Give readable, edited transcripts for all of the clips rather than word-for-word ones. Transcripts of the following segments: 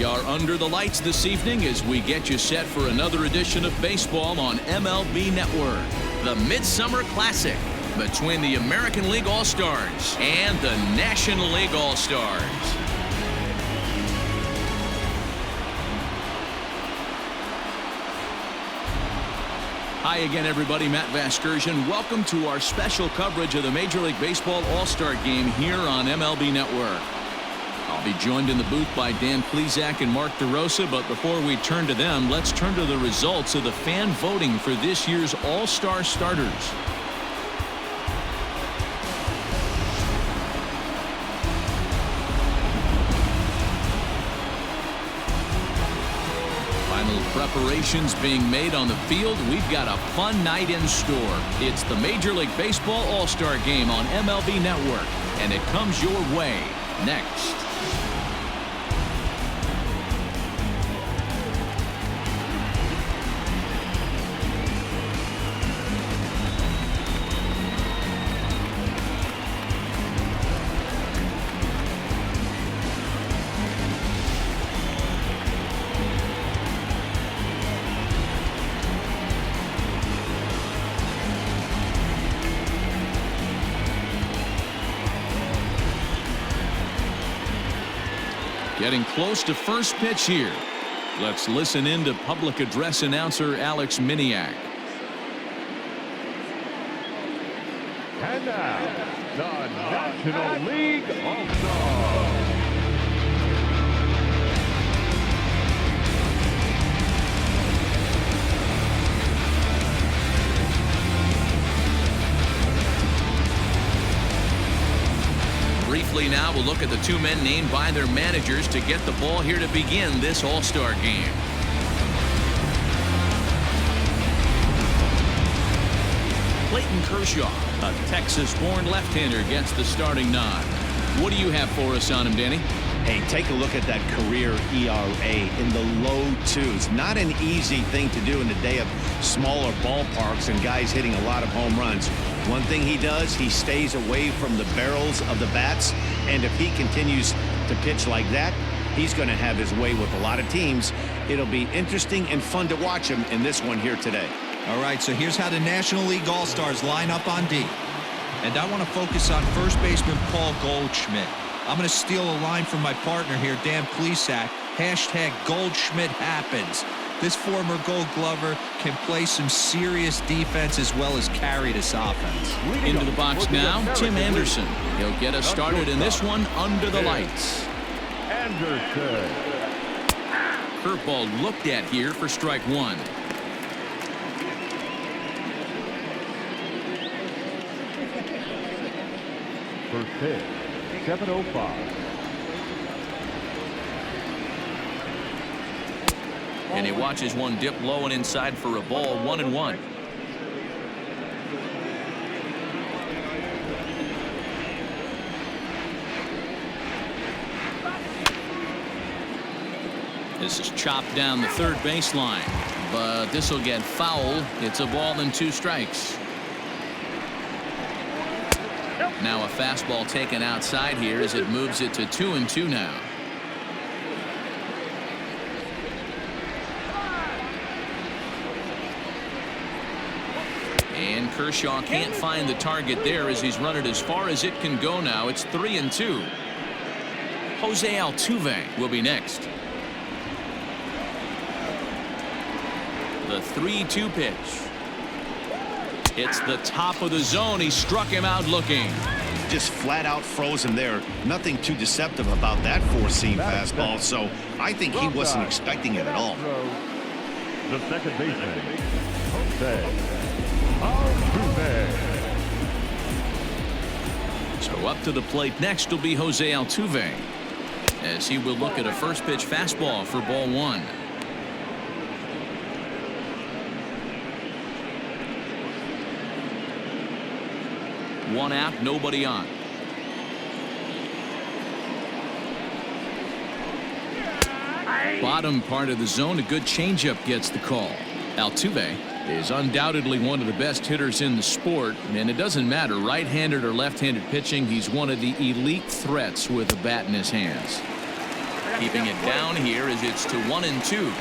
We are under the lights this evening as we get you set for another edition of baseball on MLB Network. The Midsummer Classic between the American League All-Stars and the National League All-Stars. Hi again, everybody. Matt Vasgersian. Welcome to our special coverage of the Major League Baseball All-Star Game here on MLB Network. I'll be joined in the booth by Dan Plesac and Mark DeRosa, but before we turn to them, let's turn to the results of the fan voting for this year's All-Star starters. Final preparations being made on the field. We've got a fun night in store. It's the Major League Baseball All-Star Game on MLB Network, and it comes your way next. Getting close to first pitch here. Let's listen in to public address announcer Alex Miniak. And now, the National League All-Stars. Briefly now, we'll look at the two men named by their managers to get the ball here to begin this All-Star game. Clayton Kershaw, a Texas-born left-hander, gets the starting nod. What do you have for us on him, Danny? Hey, take a look at that career ERA in the low 2s. Not an easy thing to do in the day of smaller ballparks and guys hitting a lot of home runs. One thing he does, he stays away from the barrels of the bats, and if he continues to pitch like that, he's going to have his way with a lot of teams. It'll be interesting and fun to watch him in this one here today. All right, so here's how the National League All-Stars line up on D. And I want to focus on first baseman Paul Goldschmidt. I'm going to steal a line from my partner here, Dan Plesac. Hashtag Goldschmidt happens. This former Gold Glover can play some serious defense as well as carry this offense. Into the box now, Tim Anderson. He'll get us started in this one under the lights. Anderson. Curveball looked at here for strike one. First pitch, 7:05. And he watches one dip low and inside for a ball, 1-1. This is chopped down the third baseline, but this will get foul. It's a ball and 2 strikes. Now a fastball taken outside here as it moves it to 2-2 now. And Kershaw can't find the target there as he's run it as far as it can go now. It's 3-2. Jose Altuve will be next. The 3-2 pitch. It's the top of the zone. He struck him out looking. Just flat out froze him there. Nothing too deceptive about that four-seam fastball, so I think he wasn't expecting it at all. The second baseman, Jose Altuve. So up to the plate next will be Jose Altuve, as he will look at a first pitch fastball for ball 1. One out, nobody on. Bottom part of the zone, a good changeup gets the call. Altuve is undoubtedly one of the best hitters in the sport, and it doesn't matter right-handed or left-handed pitching. He's one of the elite threats with a bat in his hands. Keeping it down here as it's to 1-2.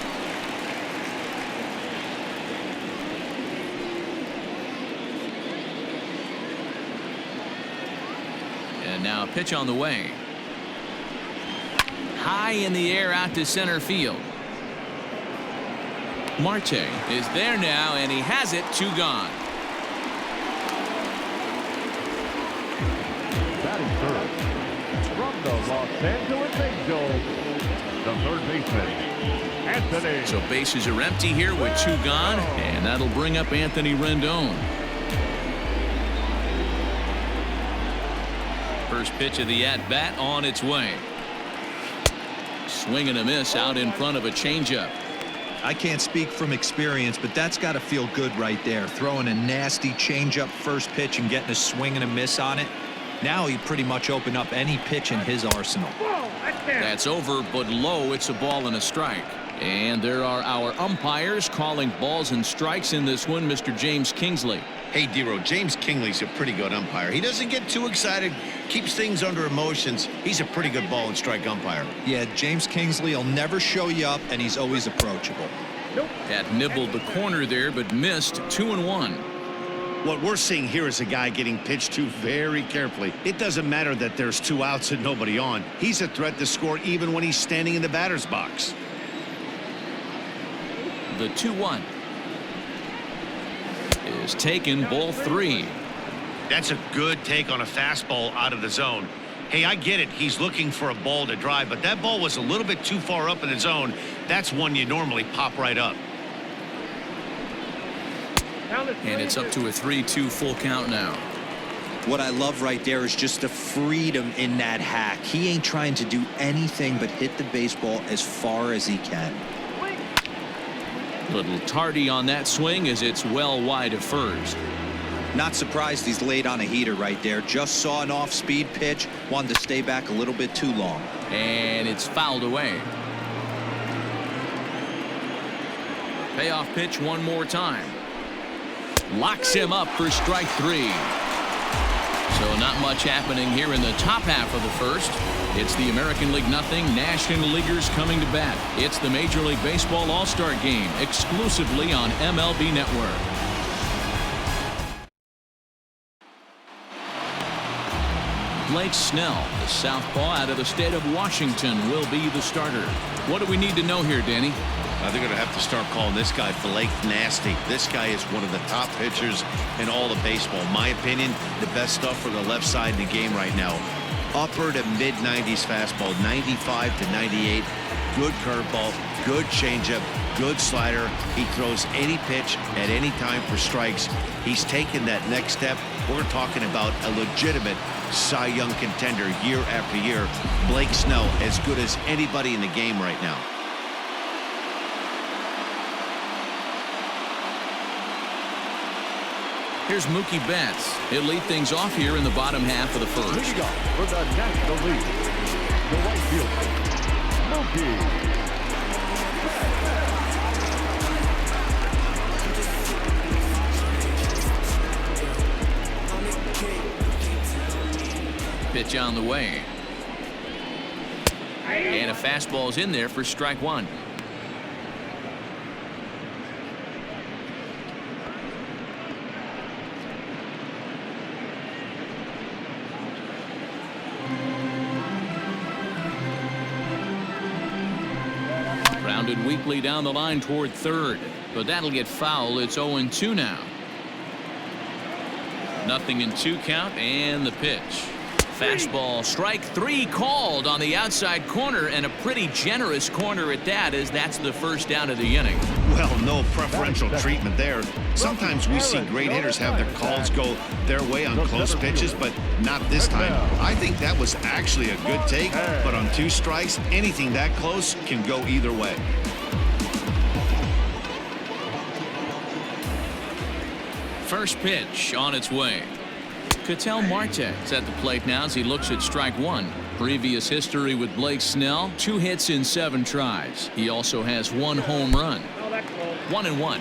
And now a pitch on the way. High in the air out to center field. Marte is there now, and he has it. 2 gone. Batting third, from the Los Angeles Angels, the third baseman, Anthony. So bases are empty here with 2 gone, and that'll bring up Anthony Rendon. First pitch of the at-bat on its way. Swing and a miss out in front of a changeup. I can't speak from experience, but that's got to feel good right there. Throwing a nasty changeup first pitch and getting a swing and a miss on it. Now he pretty much opened up any pitch in his arsenal. That's over, but low. It's a ball and a strike. And there are our umpires calling balls and strikes in this one. Mr. James Kingsley. Hey, Dero, James Kingley's a pretty good umpire. He doesn't get too excited, keeps things under emotions. He's a pretty good ball and strike umpire. Yeah, James Kingsley will never show you up, and he's always approachable. That nibbled the corner there, but missed. 2-1. What we're seeing here is a guy getting pitched to very carefully. It doesn't matter that there's 2 outs and nobody on. He's a threat to score even when he's standing in the batter's box. The 2-1 is taken, ball 3. That's a good take on a fastball out of the zone. Hey, I get it. He's looking for a ball to drive, but that ball was a little bit too far up in the zone. That's one you normally pop right up. And it's up to a 3-2 full count now. What I love right there is just the freedom in that hack. He ain't trying to do anything but hit the baseball as far as he can. Little tardy on that swing as it's well wide of first. Not surprised he's laid on a heater right there. Just saw an off-speed pitch. Wanted to stay back a little bit too long. And it's fouled away. Payoff pitch one more time. Locks him up for strike 3. So not much happening here in the top half of the first. It's the American League nothing, National Leaguers coming to bat. It's the Major League Baseball All-Star Game exclusively on MLB Network. Blake Snell, the southpaw out of the state of Washington, will be the starter. What do we need to know here, Danny? They're going to have to start calling this guy Blake Nasty. This guy is one of the top pitchers in all of baseball. In my opinion, the best stuff for the left side in the game right now. Upper to mid-90s fastball, 95 to 98. Good curveball, good changeup, good slider. He throws any pitch at any time for strikes. He's taken that next step. We're talking about a legitimate Cy Young contender year after year. Blake Snell, as good as anybody in the game right now. Here's Mookie Betts. He'll lead things off here in the bottom half of the first. Leading off for the National League, the right fielder, Mookie. Pitch on the way. And a fastball's in there for strike 1. Grounded weakly down the line toward third, but that'll get foul. It's 0-2 now. 0-2 count, and the pitch. Fastball, strike 3 called on the outside corner, and a pretty generous corner at that, as that's the first down of the inning. Well, no preferential treatment there. Sometimes we see great hitters have their calls go their way on close pitches, but not this time. I think that was actually a good take, but on 2 strikes, anything that close can go either way. First pitch on its way. Ketel Marte's at the plate now as he looks at strike 1. Previous history with Blake Snell, 2 hits in 7 tries. He also has 1 home run. 1-1.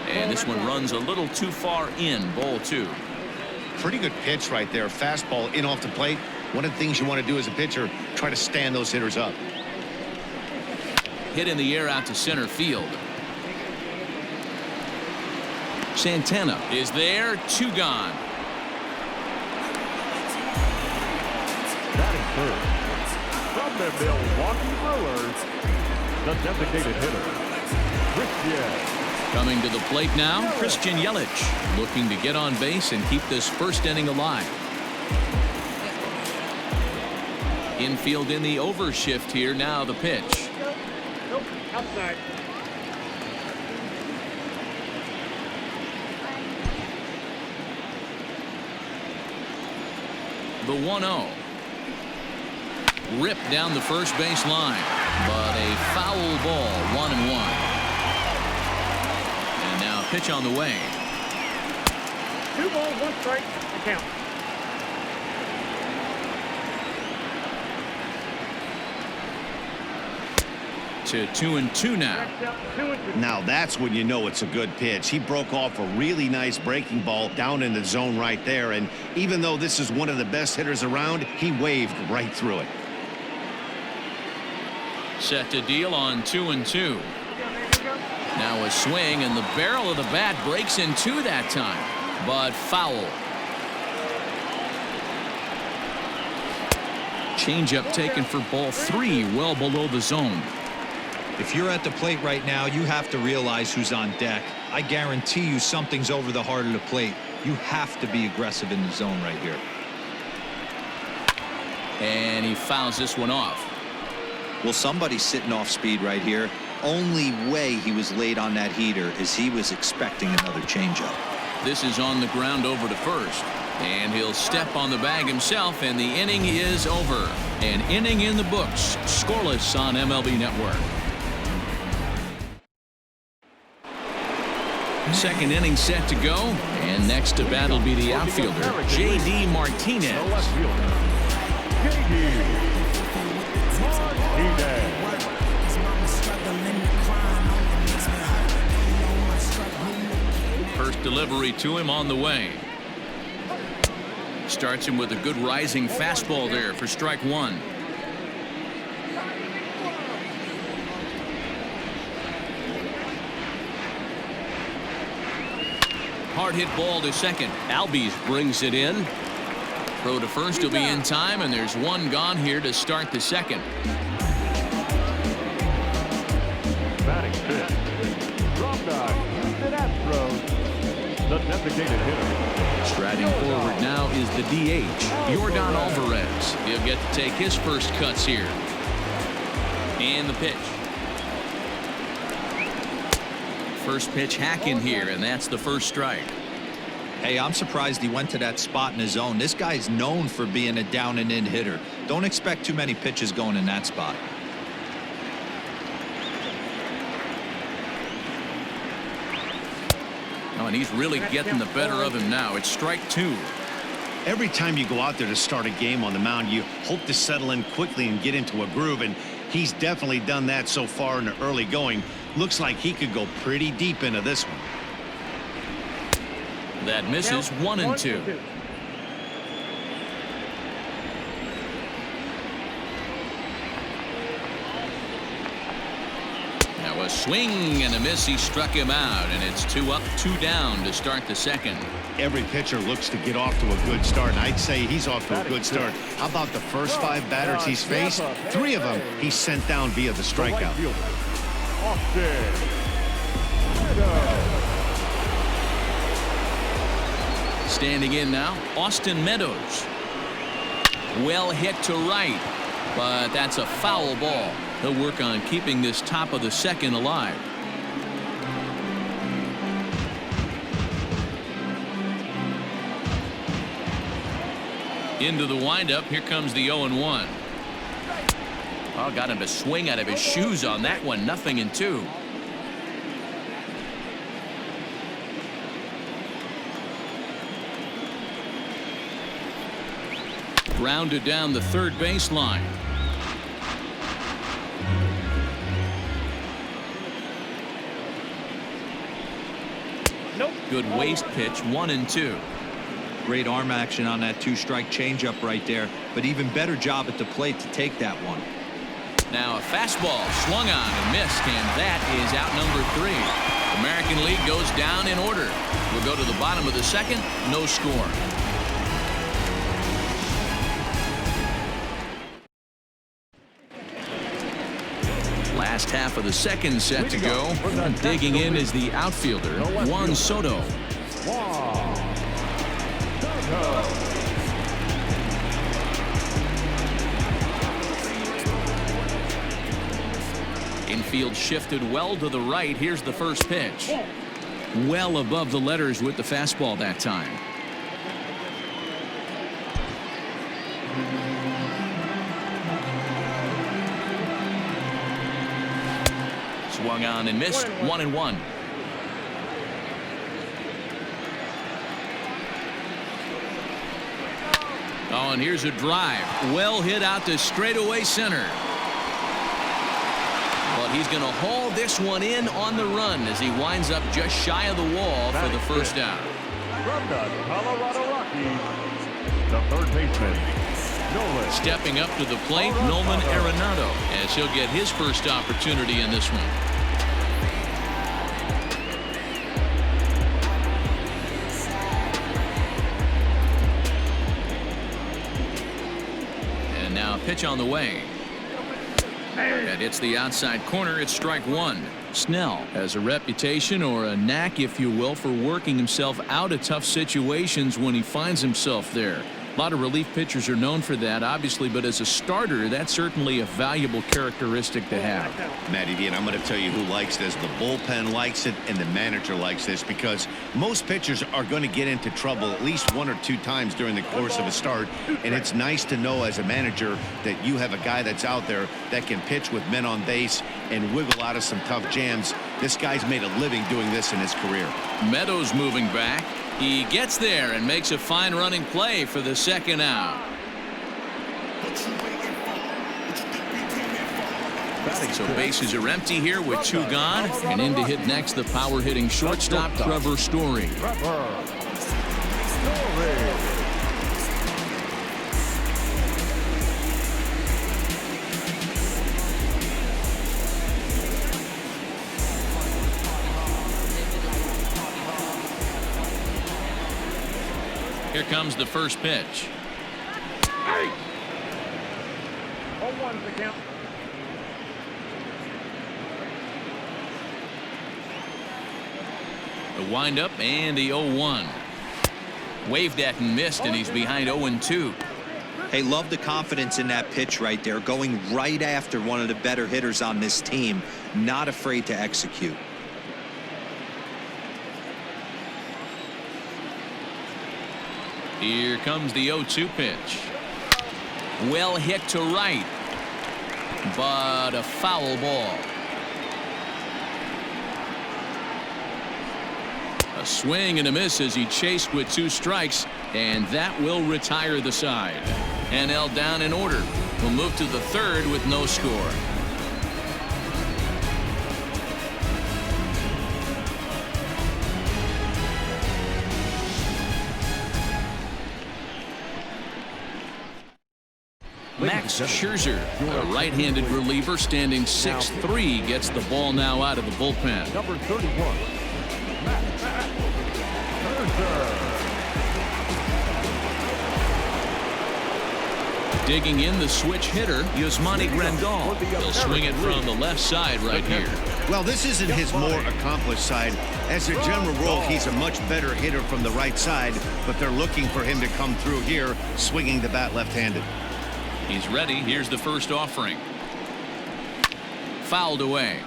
And this one runs a little too far in, ball 2. Pretty good pitch right there. Fastball in off the plate. One of the things you want to do as a pitcher, try to stand those hitters up. Hit in the air out to center field. Santana is there. 2 gone. Batting third, from the Milwaukee Brewers, the designated hitter, Christian. Coming to the plate now, Christian Yelich, looking to get on base and keep this first inning alive. Infield in the overshift here. Now the pitch. Nope, outside. The 1-0. Ripped down the first base line, but a foul ball. 1-1. And now pitch on the way. 2 balls, 1 strike. The count. To 2-2 now. Now that's when you know it's a good pitch. He broke off a really nice breaking ball down in the zone right there, and even though this is one of the best hitters around, he waved right through it. Set to deal on 2-2. Now a swing, and the barrel of the bat breaks in 2 that time, but foul. Changeup taken for ball 3, well below the zone. If you're at the plate right now, you have to realize who's on deck. I guarantee you something's over the heart of the plate. You have to be aggressive in the zone right here. And he fouls this one off. Well, somebody's sitting off speed right here. Only way he was late on that heater is he was expecting another changeup. This is on the ground over to first, and he'll step on the bag himself, and the inning is over. An inning in the books, scoreless on MLB Network. Second inning set to go, and next to bat will be the outfielder, J.D. Martinez. The left fielder, J.D. Martinez. First delivery to him on the way. Starts him with a good rising fastball there for strike 1. Hard hit ball to second. Albies brings it in. Throw to first will be in time, and there's 1 gone here to start the second. Batting fifth, from the Houston Astros, the designated hitter. Striding forward now is the DH, Yordan Alvarez. He'll get to take his first cuts here. And the pitch. First pitch hack in here, and that's the first strike. Hey, I'm surprised he went to that spot in his zone. This guy's known for being a down and in hitter. Don't expect too many pitches going in that spot. Oh, and he's really getting the better of him now. It's strike 2. Every time you go out there to start a game on the mound, you hope to settle in quickly and get into a groove, and he's definitely done that so far in the early going. Looks like he could go pretty deep into this one. That misses. 1-2. Now a swing and a miss. He struck him out, and it's 2 up, 2 down to start the second. Every pitcher looks to get off to a good start, and I'd say he's off to a good start. How about the first 5 batters he's faced? 3 of them he's sent down via the strikeout. Austin Meadows. Standing in now, Austin Meadows. Well hit to right, but that's a foul ball. He'll work on keeping this top of the second alive. Into the windup. Here comes the 0-1. Oh, got him to swing out of his shoes on that one. 0-2. Grounded down the third baseline. Nope. Good waist pitch. 1-2. Great arm action on that 2-strike changeup right there, but even better job at the plate to take that one. Now a fastball swung on and missed, and that is out number 3. American League goes down in order. We'll go to the bottom of the second. No score. Last half of the second set to go. Digging in is the outfielder, Juan Soto. Infield shifted well to the right. Here's the first pitch. Well above the letters with the fastball that time. Swung on and missed. 1-1. Oh, and here's a drive. Well hit out to straightaway center. But he's going to haul this one in on the run as he winds up just shy of the wall for the first out. From the Colorado Rockies, the third baseman, Nolan. Stepping up to the plate, Nolan Arenado, as he'll get his first opportunity in this one. And now a pitch on the way. That hits the outside corner. It's strike 1. Snell has a reputation, or a knack if you will, for working himself out of tough situations when he finds himself there. A lot of relief pitchers are known for that, obviously, but as a starter, that's certainly a valuable characteristic to have. Matty D, and I'm going to tell you who likes this. The bullpen likes it, and the manager likes this, because most pitchers are going to get into trouble at least 1 or 2 times during the course of a start, and it's nice to know as a manager that you have a guy that's out there that can pitch with men on base and wiggle out of some tough jams. This guy's made a living doing this in his career. Meadows moving back. He gets there and makes a fine running play for the second out. So bases are empty here with 2 gone, and in to hit next the power hitting shortstop Trevor Story. Here comes the first pitch. 0-1's the count. The windup and the 0-1. Waved at and missed, and he's behind 0-2. Hey, love the confidence in that pitch right there, going right after one of the better hitters on this team, not afraid to execute. Here comes the 0-2 pitch. Well hit to right, but a foul ball. A swing and a miss as he chased with 2 strikes, and that will retire the side. NL down in order. We'll move to the third with no score. Max Scherzer, a right-handed reliever standing 6'3", gets the ball now out of the bullpen. Number 31, Max Scherzer. Digging in the switch hitter, Yasmani Rendon. He'll swing it from the left side right here. Well, this isn't his more accomplished side. As a general rule, he's a much better hitter from the right side, but they're looking for him to come through here, swinging the bat left-handed. He's ready. Here's the first offering. Fouled away.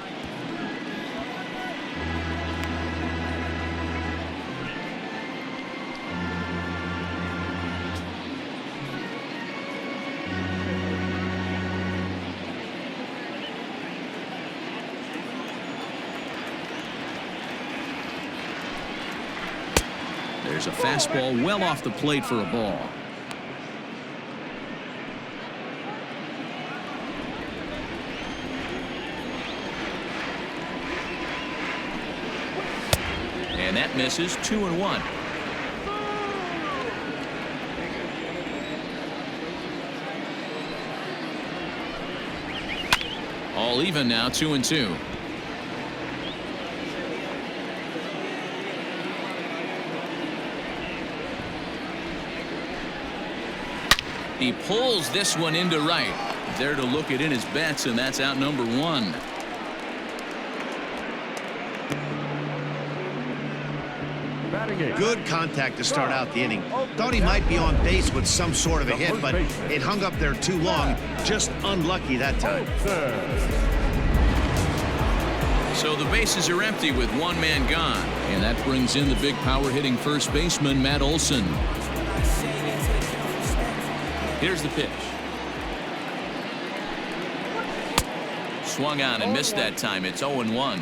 There's a fastball well off the plate for a ball. And that misses. 2-1. All even now, 2-2. He pulls this one into right. There to look it in his bets, and that's out number 1. Good contact to start out the inning. Thought he might be on base with some sort of a hit, but it hung up there too long. Just unlucky that time. So the bases are empty with one man gone, and that brings in the big power hitting first baseman Matt Olson. Here's the pitch. Swung on and missed that time. It's 0-1.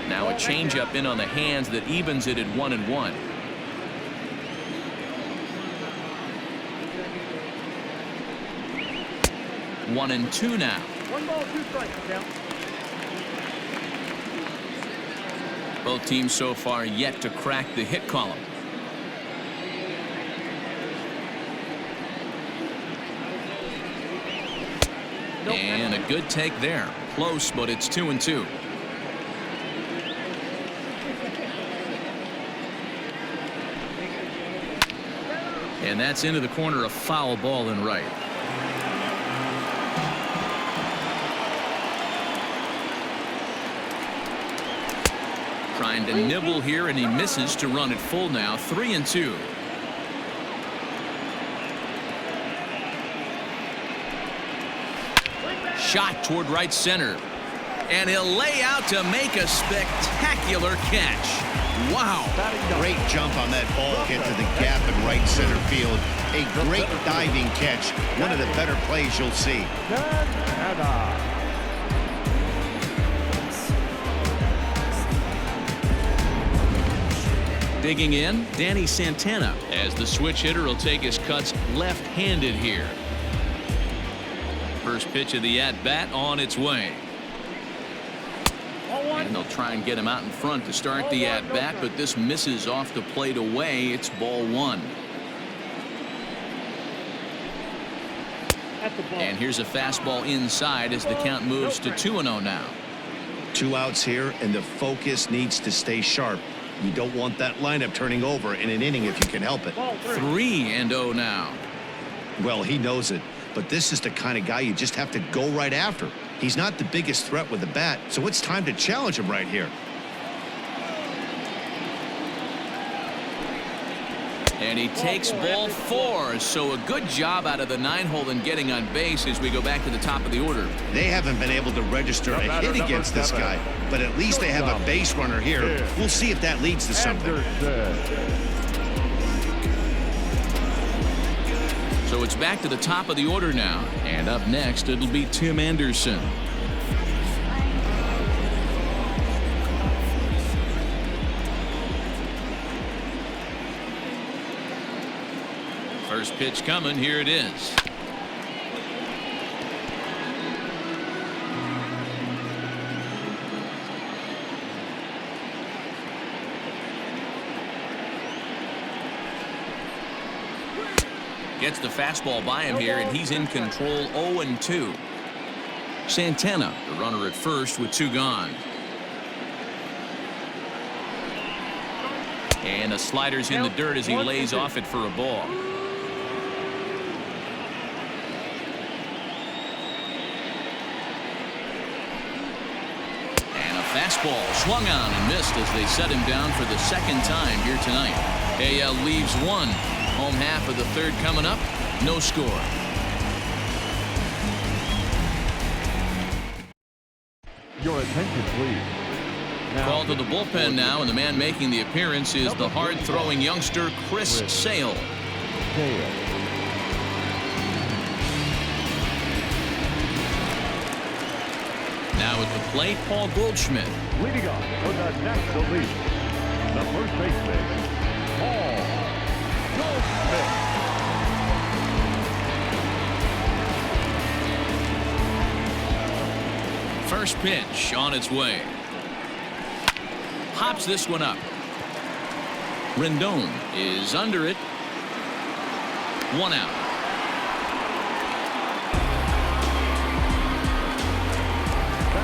Now a changeup in on the hands that evens it at 1-1. One and two now. 1 ball, 2 strikes count. Both teams so far yet to crack the hit column. And a good take there. Close, but it's 2-2. And that's into the corner, a foul ball in right. Trying to nibble here, and he misses to run it full now. 3-2. Shot toward right center. And he'll lay out to make a spectacular catch. Wow. Great jump on that ball, get to the gap in right center field. A great diving catch. One of the better plays you'll see. Digging in, Danny Santana, as the switch hitter will take his cuts left-handed here. First pitch of the at-bat on its way. And they'll try and get him out in front to start the at-bat, but this misses off the plate away. It's ball 1. And here's a fastball inside as the count moves to 2-0 now. 2 outs here, and the focus needs to stay sharp. You don't want that lineup turning over in an inning if you can help it. 3-0 now. Well, he knows it, but this is the kind of guy you just have to go right after. He's not the biggest threat with the bat, so it's time to challenge him right here. And he takes ball 4, so a good job out of the 9-hole in getting on base as we go back to the top of the order. They haven't been able to register a hit against this guy, but at least they have a base runner here. We'll see if that leads to something. So it's back to the top of the order now, and up next it'll be Tim Anderson. First pitch coming. Here it is. Gets the fastball by him here, and he's in control. 0-2. Santana, the runner at first with 2 gone. And a slider's in the dirt as he lays off it for a ball. Fastball swung on and missed as they set him down for the 2nd time here tonight. Mejia leaves 1. Home half of the 3rd coming up. No score. Your attention, please. Called to the bullpen now, and the man making the appearance is the hard-throwing youngster Chris Sale. Now at the plate, Paul Goldschmidt. Leading off for the National League, the first baseman, Paul Goldschmidt. First pitch on its way. Pops this one up. Rendon is under it. 1 out.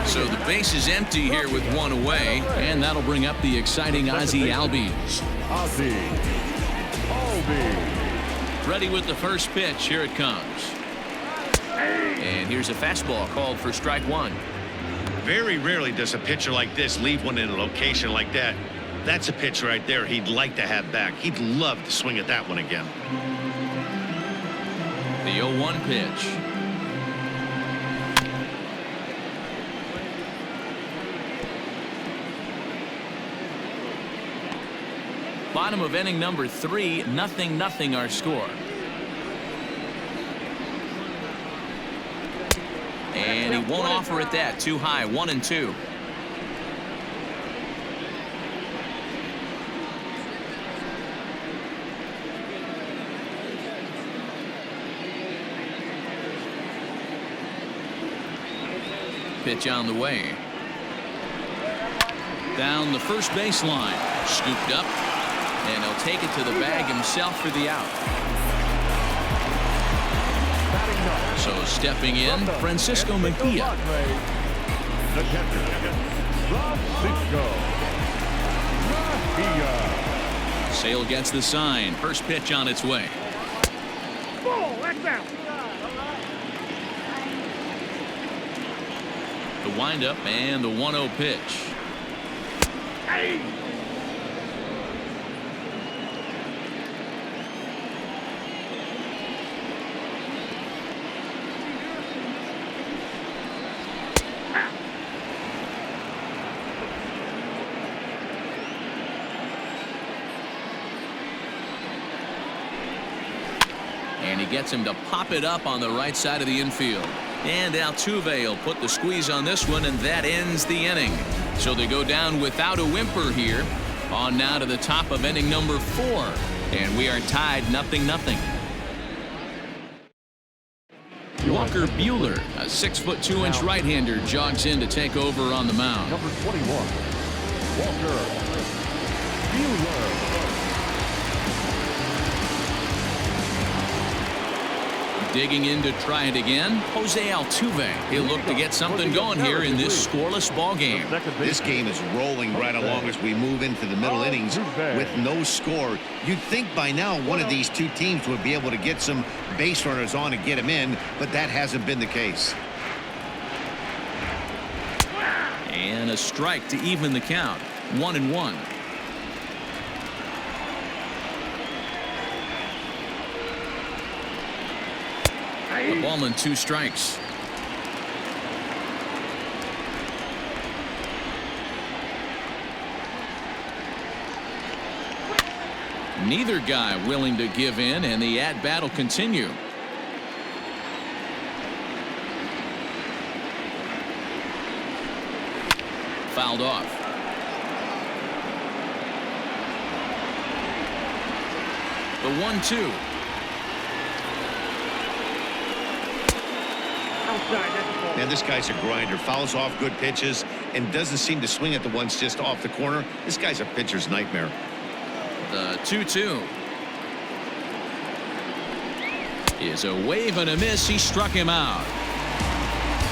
So the base is empty here with 1 away, and that'll bring up the exciting Ozzie Albies. Ready with the first pitch. Here it comes. And here's a fastball called for strike 1. Very rarely does a pitcher like this leave one in a location like that. That's a pitch right there he'd like to have back. He'd love to swing at that one again. The 0-1 pitch. Bottom of inning number 3, 0-0 our score. And he won't offer it that. Too high. 1-2. Pitch on the way. Down the first baseline. Scooped up. And he'll take it to the bag himself for the out. So stepping in, Francisco Mejia. The catcher, Francisco Mejia. Sale gets the sign. First pitch on its way. Ball, that's out. The windup and the 1-0 pitch. Hey. And he gets him to pop it up on the right side of the infield. And Altuve will put the squeeze on this one, and that ends the inning. So they go down without a whimper here. On now to the top of inning number 4. And we are tied 0-0. Walker Buehler, a 6'2" right-hander, jogs in to take over on the mound. Number 21, Walker Buehler. Digging in to try it again, Jose Altuve. He'll look to get something going here in this scoreless ball game. This game is rolling right along as we move into the middle innings with no score. You'd think by now one of these two teams would be able to get some base runners on and get them in, but that hasn't been the case. And a strike to even the count. 1-1. A ball and 2 strikes. Neither guy willing to give in, and the at-bat will continue. Fouled off. The 1-2. And this guy's a grinder. Fouls off good pitches and doesn't seem to swing at the ones just off the corner. This guy's a pitcher's nightmare. The 2-2 is a wave and a miss. He struck him out.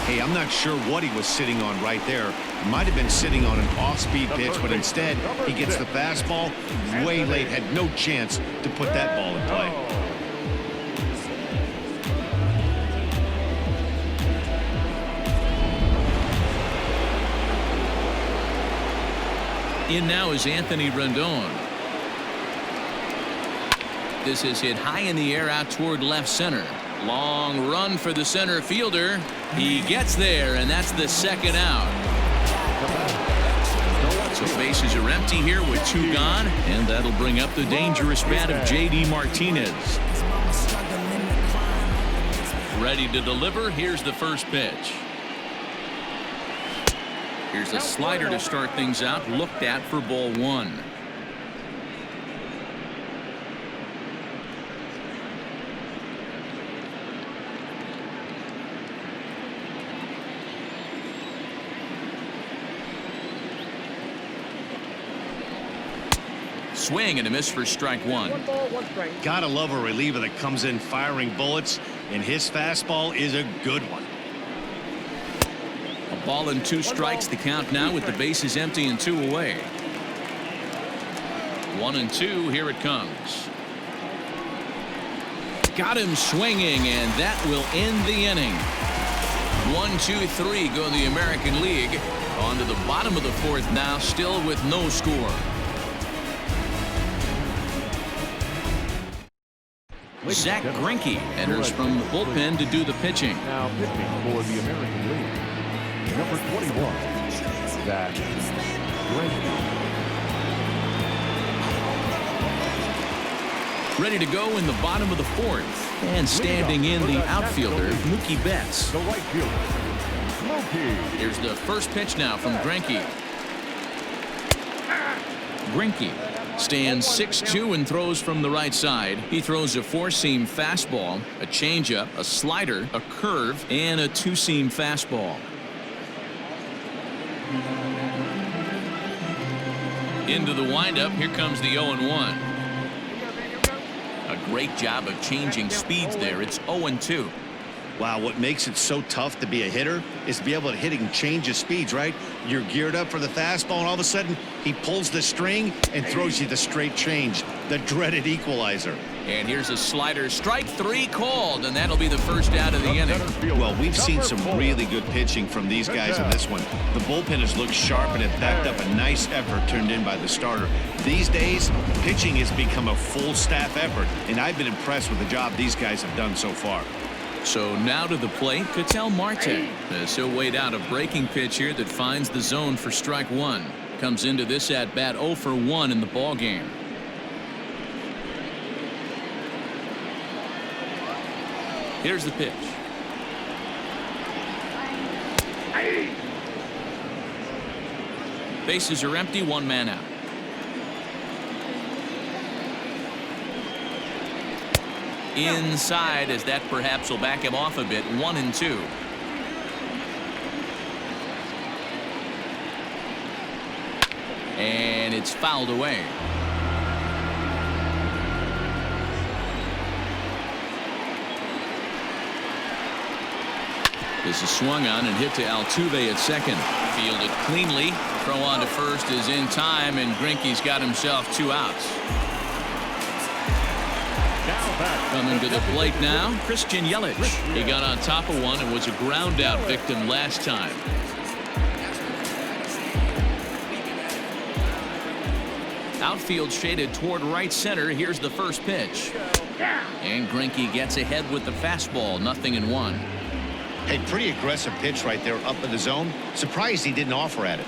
Hey, I'm not sure what he was sitting on right there. Might have been sitting on an off-speed pitch, but instead he gets the fastball way late. Had no chance to put that ball in play. In now is Anthony Rendon. This is hit high in the air out toward left center. Long run for the center fielder. He gets there, and that's the second out. So bases are empty here with 2 gone, and that'll bring up the dangerous bat of J.D. Martinez. Ready to deliver. Here's the first pitch. Here's a slider to start things out, looked at for ball 1. swing and a miss for strike one. 1 ball, 1 strike. Gotta love a reliever that comes in firing bullets, and his fastball is a good one. A ball and 2 strikes. The count now with the bases empty and 2 away. 1-2. Here it comes. Got him swinging, and that will end the inning. 1, 2, 3 go in the American League. On to the bottom of the 4th now, still with no score. Zach Greinke enters from the bullpen to do the pitching. Now pitching for the American League, number 21, Zach Greinke. Ready to go in the bottom of the 4th. And standing in the outfielder, Mookie Betts. The right fielder, Mookie. Here's the first pitch now from Greinke. Greinke stands 6'2" and throws from the right side. He throws a 4-seam fastball, a changeup, a slider, a curve, and a 2-seam fastball. Into the windup. Here comes the 0-1. A great job of changing speeds there. It's 0-2. Wow, what makes it so tough to be a hitter is to be able to hit and change his speeds, right? You're geared up for the fastball, and all of a sudden he pulls the string and throws you the straight change, the dreaded equalizer. And here's a slider. Strike 3 called, and that'll be the first out of the inning. Well, we've seen some really good pitching from these guys in this one. The bullpen has looked sharp, and it backed up a nice effort turned in by the starter. These days, pitching has become a full staff effort, and I've been impressed with the job these guys have done so far. So now to the plate, Ketel Marte. As he'll wait out a breaking pitch here that finds the zone for strike 1. Comes into this at bat 0 for 1 in the ball game. Here's the pitch. Bases are empty, 1 man out. Inside, as that perhaps will back him off a bit. 1-2. And it's fouled away. This is swung on and hit to Altuve at second. Fielded cleanly. Throw on to first is in time, and Greinke's got himself 2 outs. Coming to the plate now, Christian Yelich. He got on top of one and was a ground out victim last time. Outfield shaded toward right center. Here's the first pitch. And Greinke gets ahead with the fastball. 0-1. Hey, pretty aggressive pitch right there up in the zone. Surprised he didn't offer at it.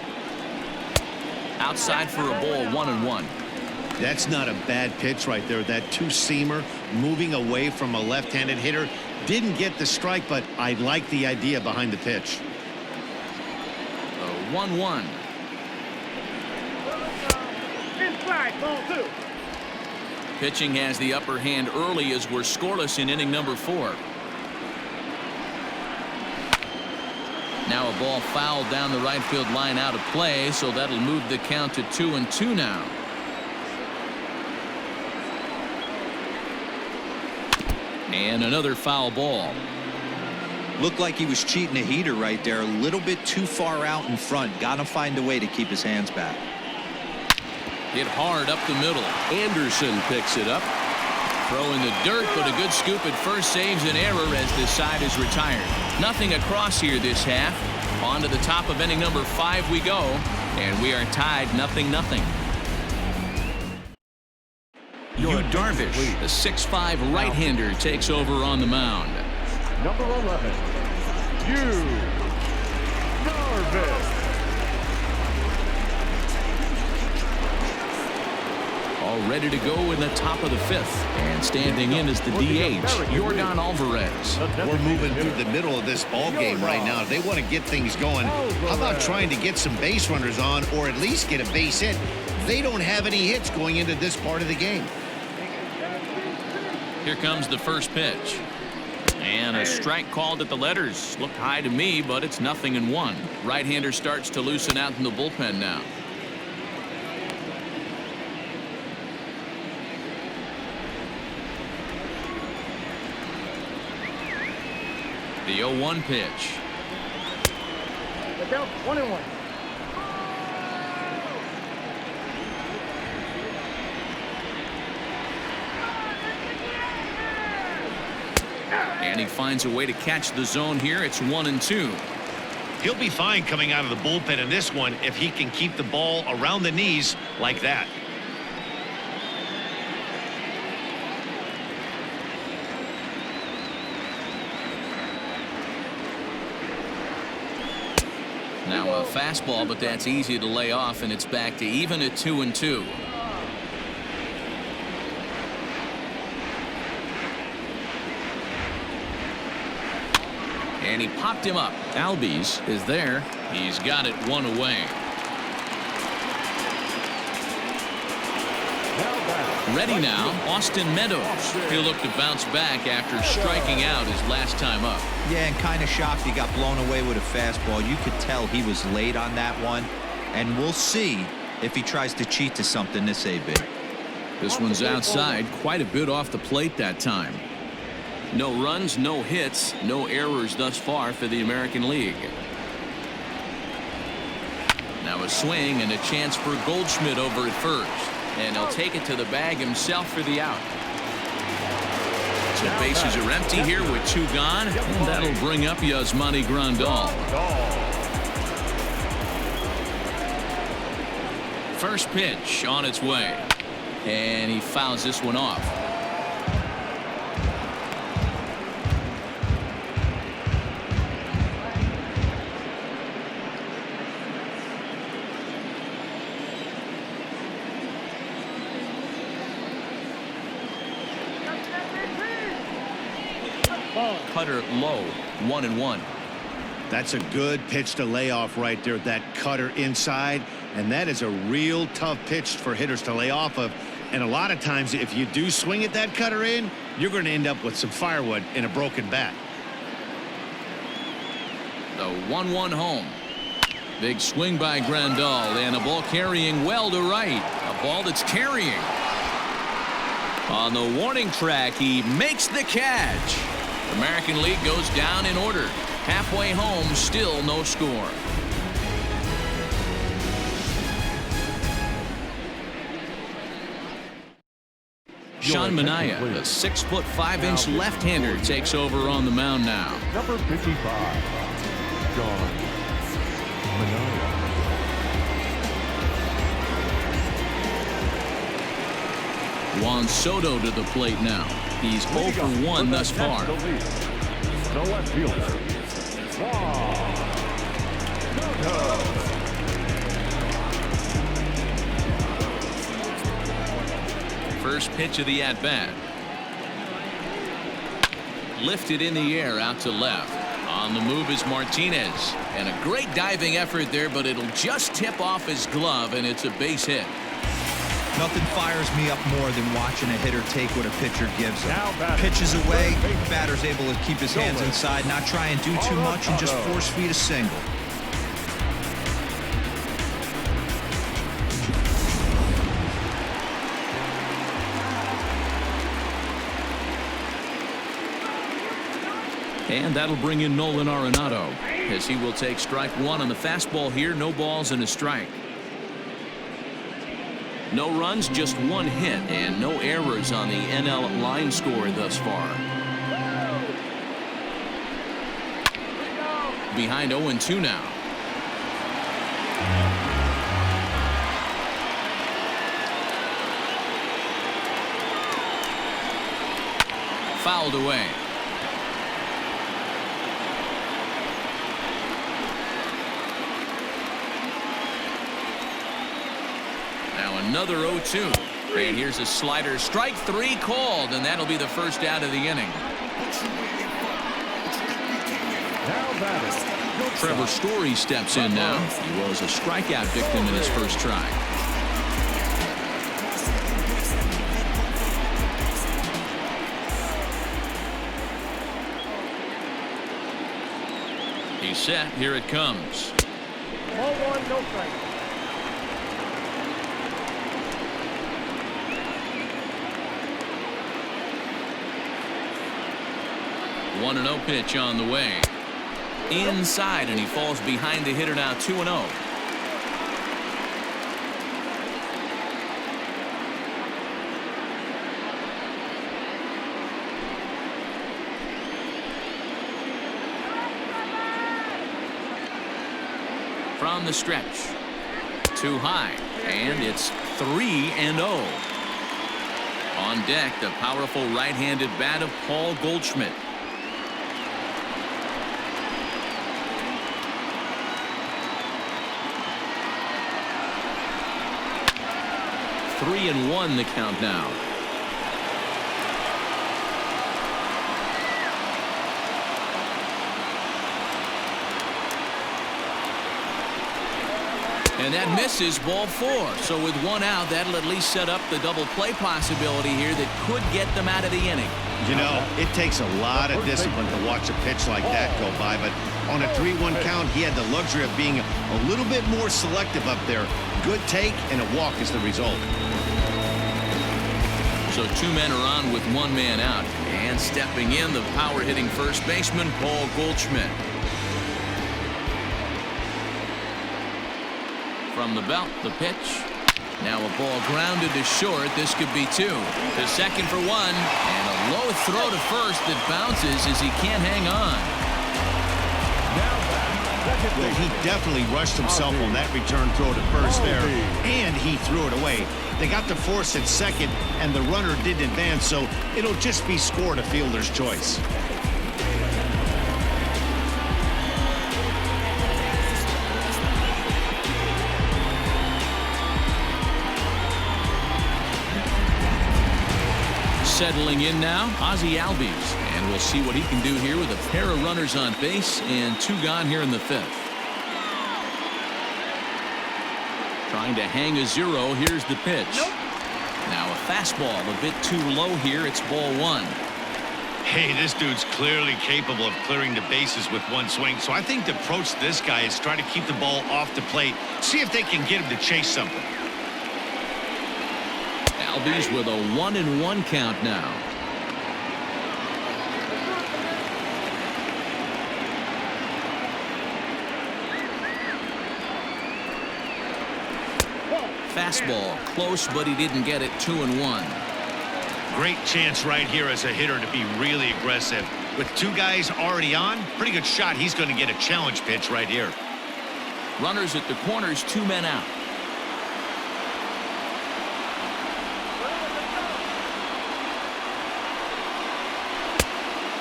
Outside for a ball. 1-1. That's not a bad pitch right there. That 2-seamer moving away from a left-handed hitter. Didn't get the strike, but I like the idea behind the pitch. 1-1. Inside, ball 2. Pitching has the upper hand early as we're scoreless in inning number 4. Now a ball fouled down the right field line out of play, so that'll move the count to 2-2 now. And another foul ball. Looked like he was cheating a heater right there. A little bit too far out in front. Got to find a way to keep his hands back. Hit hard up the middle. Anderson picks it up. Throw in the dirt, but a good scoop at first saves an error as this side is retired. Nothing across here this half. On to the top of inning number 5 we go, and we are tied 0-0. Yu Darvish, the 6'5" right-hander, takes over on the mound. Number 11, Yu Darvish. All ready to go in the top of the 5th. And standing in is the DH, Yordan Alvarez. We're moving through the middle of this ball game right now. They want to get things going. How about trying to get some base runners on, or at least get a base hit? They don't have any hits going into this part of the game. Here comes the first pitch. And a strike called at the letters. Looked high to me, but it's 0-1. Right-hander starts to loosen out in the bullpen now. The 0-1 pitch. Get down 1-1. And he finds a way to catch the zone here. It's 1-2. He'll be fine coming out of the bullpen in this one if he can keep the ball around the knees like that. Now a fastball, but that's easy to lay off, and it's back to even at 2-2. And he popped him up. Albies is there. He's got it one away. Ready now, Austin Meadows. He'll look to bounce back after striking out his last time up. Yeah, and kind of shocked he got blown away with a fastball. You could tell he was late on that one. And we'll see if he tries to cheat to something this AB. This one's outside, quite a bit off the plate that time. No runs, no hits, no errors thus far for the American League. Now a swing and a chance for Goldschmidt over at first. And he'll take it to the bag himself for the out. So bases are empty here with 2 gone. And that'll bring up Yasmani Grandal. First pitch on its way. And he fouls this one off. Cutter low, 1-1. That's a good pitch to lay off right there. That cutter inside, and that is a real tough pitch for hitters to lay off of. And a lot of times if you do swing at that cutter in, you're going to end up with some firewood in a broken bat. The 1-1 home. Big swing by Grandal, and a ball carrying well to right. A ball that's carrying. On the warning track, he makes the catch. American League goes down in order. Halfway home, still no score. Sean Mejia, the 6'5" left-hander, takes over on the mound now. Number 55, Sean Mejia. Juan Soto to the plate now. He's 0 for 1 thus far. The left fielder, Juan Soto. First pitch of the at-bat. Lifted in the air out to left. On the move is Martinez. And a great diving effort there, but it'll just tip off his glove, and it's a base hit. Nothing fires me up more than watching a hitter take what a pitcher gives him. Pitches away, batter's able to keep his hands inside, not try and do too much, and just force feed a single. And that'll bring in Nolan Arenado, as he will take strike 1 on the fastball here. No balls and a strike. No runs, just 1 hit, and no errors on the NL line score thus far. Behind 0-2 now. Fouled away. Another 0-2. And here's a slider. Strike 3 called, and that'll be the first out of the inning. Trevor Story steps in now. He was a strikeout victim in his first try. He's set. Here it comes. Ball 1, no strike. 1-0 pitch on the way. Inside, and he falls behind the hitter now 2-0. From the stretch. Too high, and it's 3-0. On deck, the powerful right-handed bat of Paul Goldschmidt. Three and 1 the count now. And that misses, ball 4. So with 1 out, that'll at least set up the double play possibility here that could get them out of the inning. You know, it takes a lot of discipline to watch a pitch like that go by, but on a 3-1 count, he had the luxury of being a little bit more selective up there. Good take, and a walk is the result. So 2 men are on with 1 man out, and stepping in, the power-hitting first baseman, Paul Goldschmidt. From the belt, the pitch. Now a ball grounded to short. This could be 2. To second for 1, and a low throw to first that bounces as he can't hang on. Well, he definitely rushed himself on that return throw to first there, and he threw it away. They got the force at second, and the runner didn't advance, so it'll just be scored a fielder's choice. Settling in now, Ozzie Albies, and we'll see what he can do here with a pair of runners on base and 2 gone here in the 5th. Trying to hang a 0. Here's the pitch. Now a fastball a bit too low here. It's ball 1. Hey, this dude's clearly capable of clearing the bases with 1 swing, so I think the approach to this guy is try to keep the ball off the plate, see if they can get him to chase something. Albies with a 1-1 count now. Fastball close, but he didn't get it. 2-1. Great chance right here as a hitter to be really aggressive. With 2 guys already on, pretty good shot. He's going to get a challenge pitch right here. Runners at the corners, 2 men out.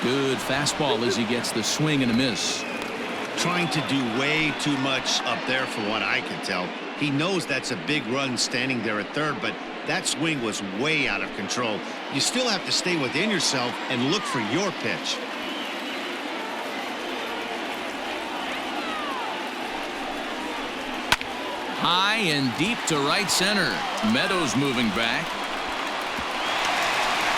Good fastball as he gets the swing and a miss. Trying to do way too much up there for what I can tell. He knows that's a big run standing there at third, but that swing was way out of control. You still have to stay within yourself and look for your pitch. High and deep to right center. Meadows moving back.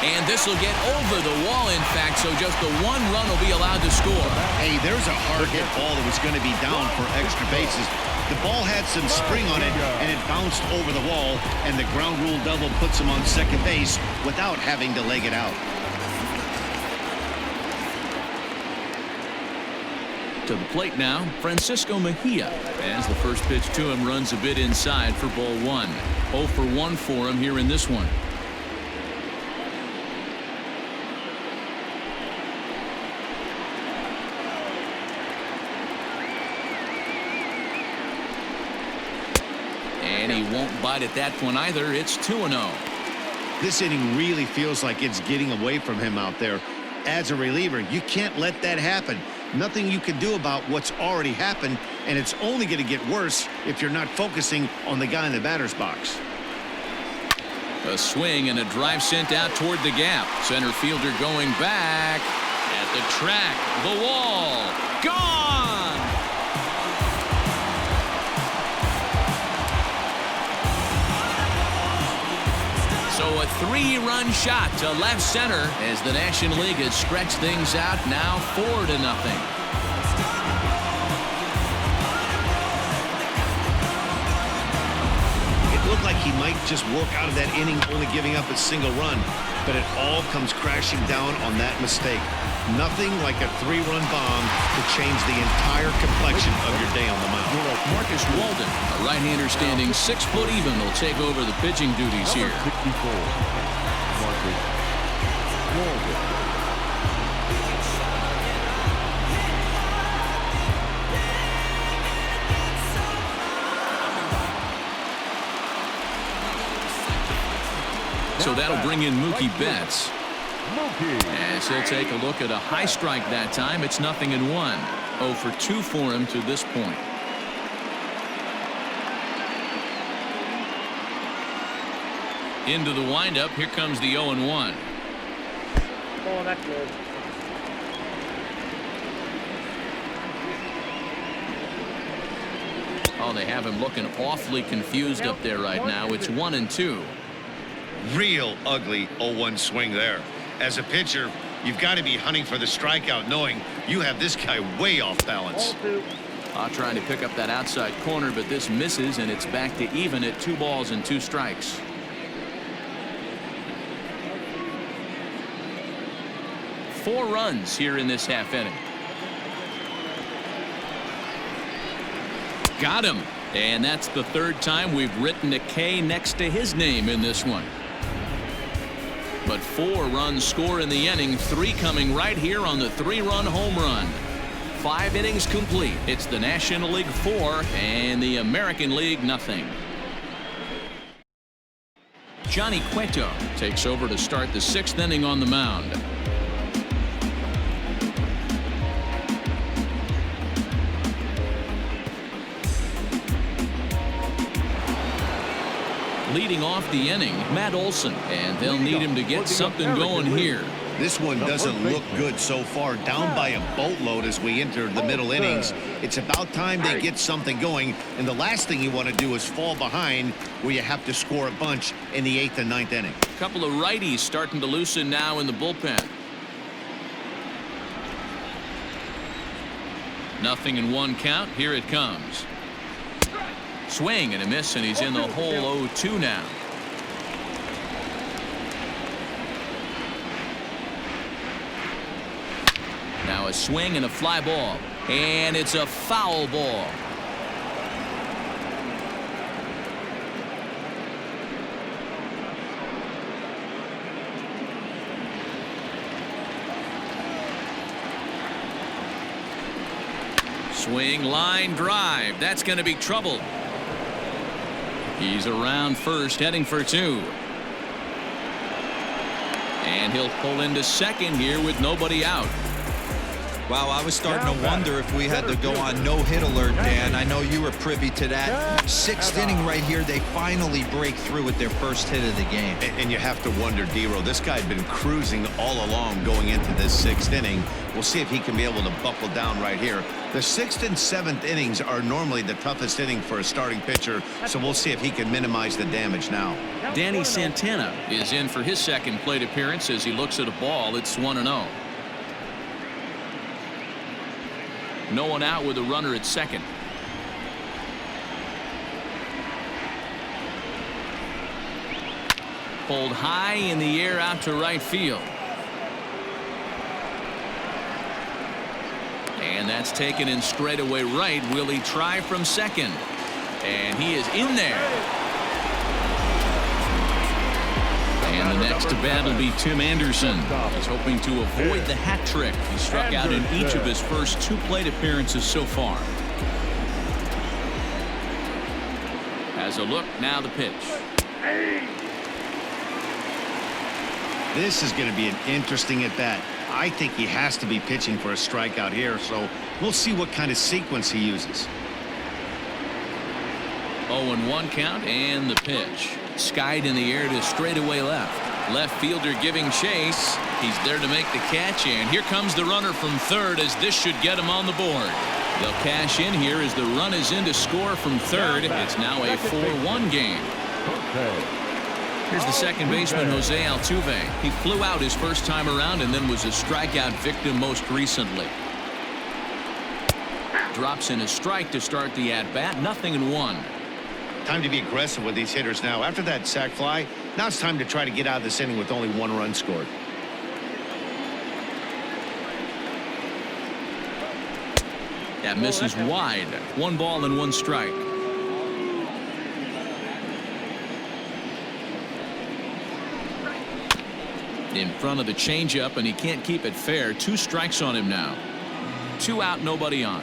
And this will get over the wall, in fact, so just the 1 run will be allowed to score. Hey, there's a hard hit ball that was going to be down for extra bases. The ball had some spring on it, and it bounced over the wall, and the ground rule double puts him on second base without having to leg it out. To the plate now, Francisco Mejia, as the first pitch to him runs a bit inside for ball 1. 0 for 1 for him here in this one. And he won't bite at that one either. It's 2-0. This inning really feels like it's getting away from him out there. As a reliever, you can't let that happen. Nothing you can do about what's already happened, and it's only going to get worse if you're not focusing on the guy in the batter's box. A swing and a drive sent out toward the gap. Center fielder going back at the track. The wall. Gone! So a 3-run shot to left center as the National League has stretched things out now 4-0. It looked like he might just work out of that inning, only giving up a single run, but it all comes crashing down on that mistake. Nothing like a 3-run bomb to change the entire complexion of your day on the mound. Marcus Walden, a right-hander standing 6 foot even, will take over the pitching duties here. 64. Marcus Walden. So that'll bring in Mookie Betts. As he'll take a look at a high strike that time. It's 0-1. 0 for 2 for him to this point. Into the windup. Here comes the 0-1. Oh, that's good. Oh, they have him looking awfully confused up there right now. It's 1-2. Real ugly 0-1 swing there. As a pitcher, you've got to be hunting for the strikeout, knowing you have this guy way off balance. Trying to pick up that outside corner, but this misses, and it's back to even at 2 balls and 2 strikes. Four runs here in this half inning. Got him. And that's the 3rd time we've written a K next to his name in this one. But 4 runs score in the inning, 3 coming right here on the 3-run home run. 5 innings complete. It's the National League 4 and the American League nothing. Johnny Cueto takes over to start the 6th inning on the mound. Leading off the inning, Matt Olson, and they'll need him to get something going here. This one doesn't look good so far. Down by a boatload as we enter the middle innings. It's about time they get something going, and the last thing you want to do is fall behind where you have to score a bunch in the 8th and 9th inning. A couple of righties starting to loosen now in the bullpen. 0-1 count. Here it comes. Swing and a miss, and he's in the hole 0-2 now. Now a swing and a fly ball, and it's a foul ball. Swing, line drive. That's going to be trouble. He's around first, heading for 2. And he'll pull into second here with nobody out. Wow, I was starting to wonder if we had to go on no-hit alert, Dan. I know you were privy to that. 6th inning right here, they finally break through with their first hit of the game. And you have to wonder, Dero, this guy had been cruising all along going into this 6th inning. We'll see if he can be able to buckle down right here. The 6th and 7th innings are normally the toughest inning for a starting pitcher, so we'll see if he can minimize the damage now. Danny Santana is in for his 2nd plate appearance as he looks at a ball. It's 1-0. No one out with a runner at second. Pulled high in the air out to right field. And that's taken in straightaway right. Will he try from second? And he is in there. And the next to bat will be Tim Anderson. He's hoping to avoid the hat trick. He struck out in each of his first 2 plate appearances so far. As a look, now the pitch. This is going to be an interesting at bat. I think he has to be pitching for a strikeout here, so we'll see what kind of sequence he uses. 0-1 count and the pitch. Skied in the air to straightaway left. Left fielder giving chase. He's there to make the catch, and here comes the runner from third as this should get him on the board. They'll cash in here as the run is in to score from third. It's now a 4-1 game. Here's the second baseman, Jose Altuve. He flew out his first time around and then was a strikeout victim most recently. Drops in a strike to start the at-bat. 0-1. Time to be aggressive with these hitters now. After that sac fly, now it's time to try to get out of this inning with only 1 run scored. That misses wide. 1 ball and 1 strike. In front of the changeup, and he can't keep it fair. 2 strikes on him now. 2 out, nobody on.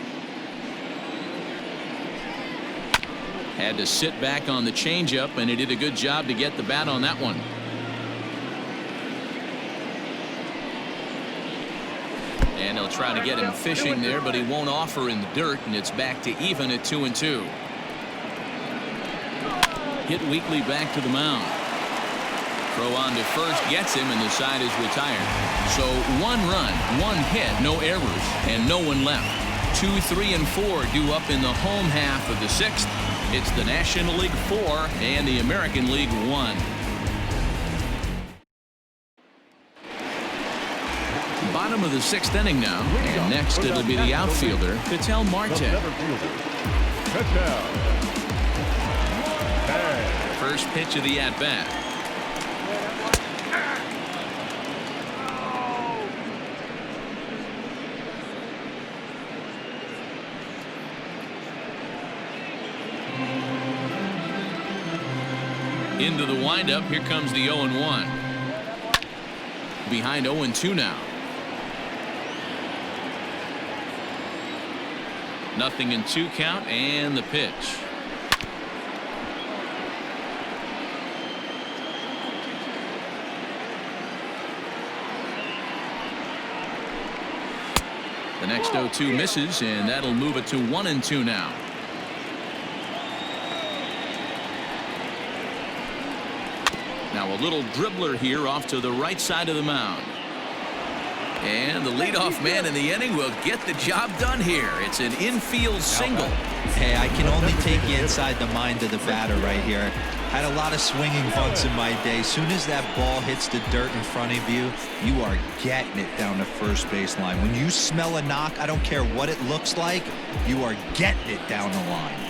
Had to sit back on the changeup, and he did a good job to get the bat on that one. And he'll try to get him fishing there, but he won't offer in the dirt, and it's back to even at 2-2. Hit weakly back to the mound. Throw on to first, gets him, and the side is retired. So 1 run, 1 hit, no errors, and no one left. 2, 3, and 4 due up in the home half of the 6th. It's the National League 4 and the American League 1. Bottom of the 6th inning now, and next it'll be the outfielder, Ketel Marte. First pitch of the at-bat. Into the windup. Here comes the 0-1. Behind 0-2 now. Nothing in 2 count, and the pitch. The next 0-2 misses, and that'll move it to 1-2 now. Now a little dribbler here off to the right side of the mound. And the leadoff man in the inning will get the job done here. It's an infield single. Hey, I can only take you inside the mind of the batter right here. Had a lot of swinging bunts in my day. Soon as that ball hits the dirt in front of you, you are getting it down the first base line. When you smell a knock, I don't care what it looks like, you are getting it down the line.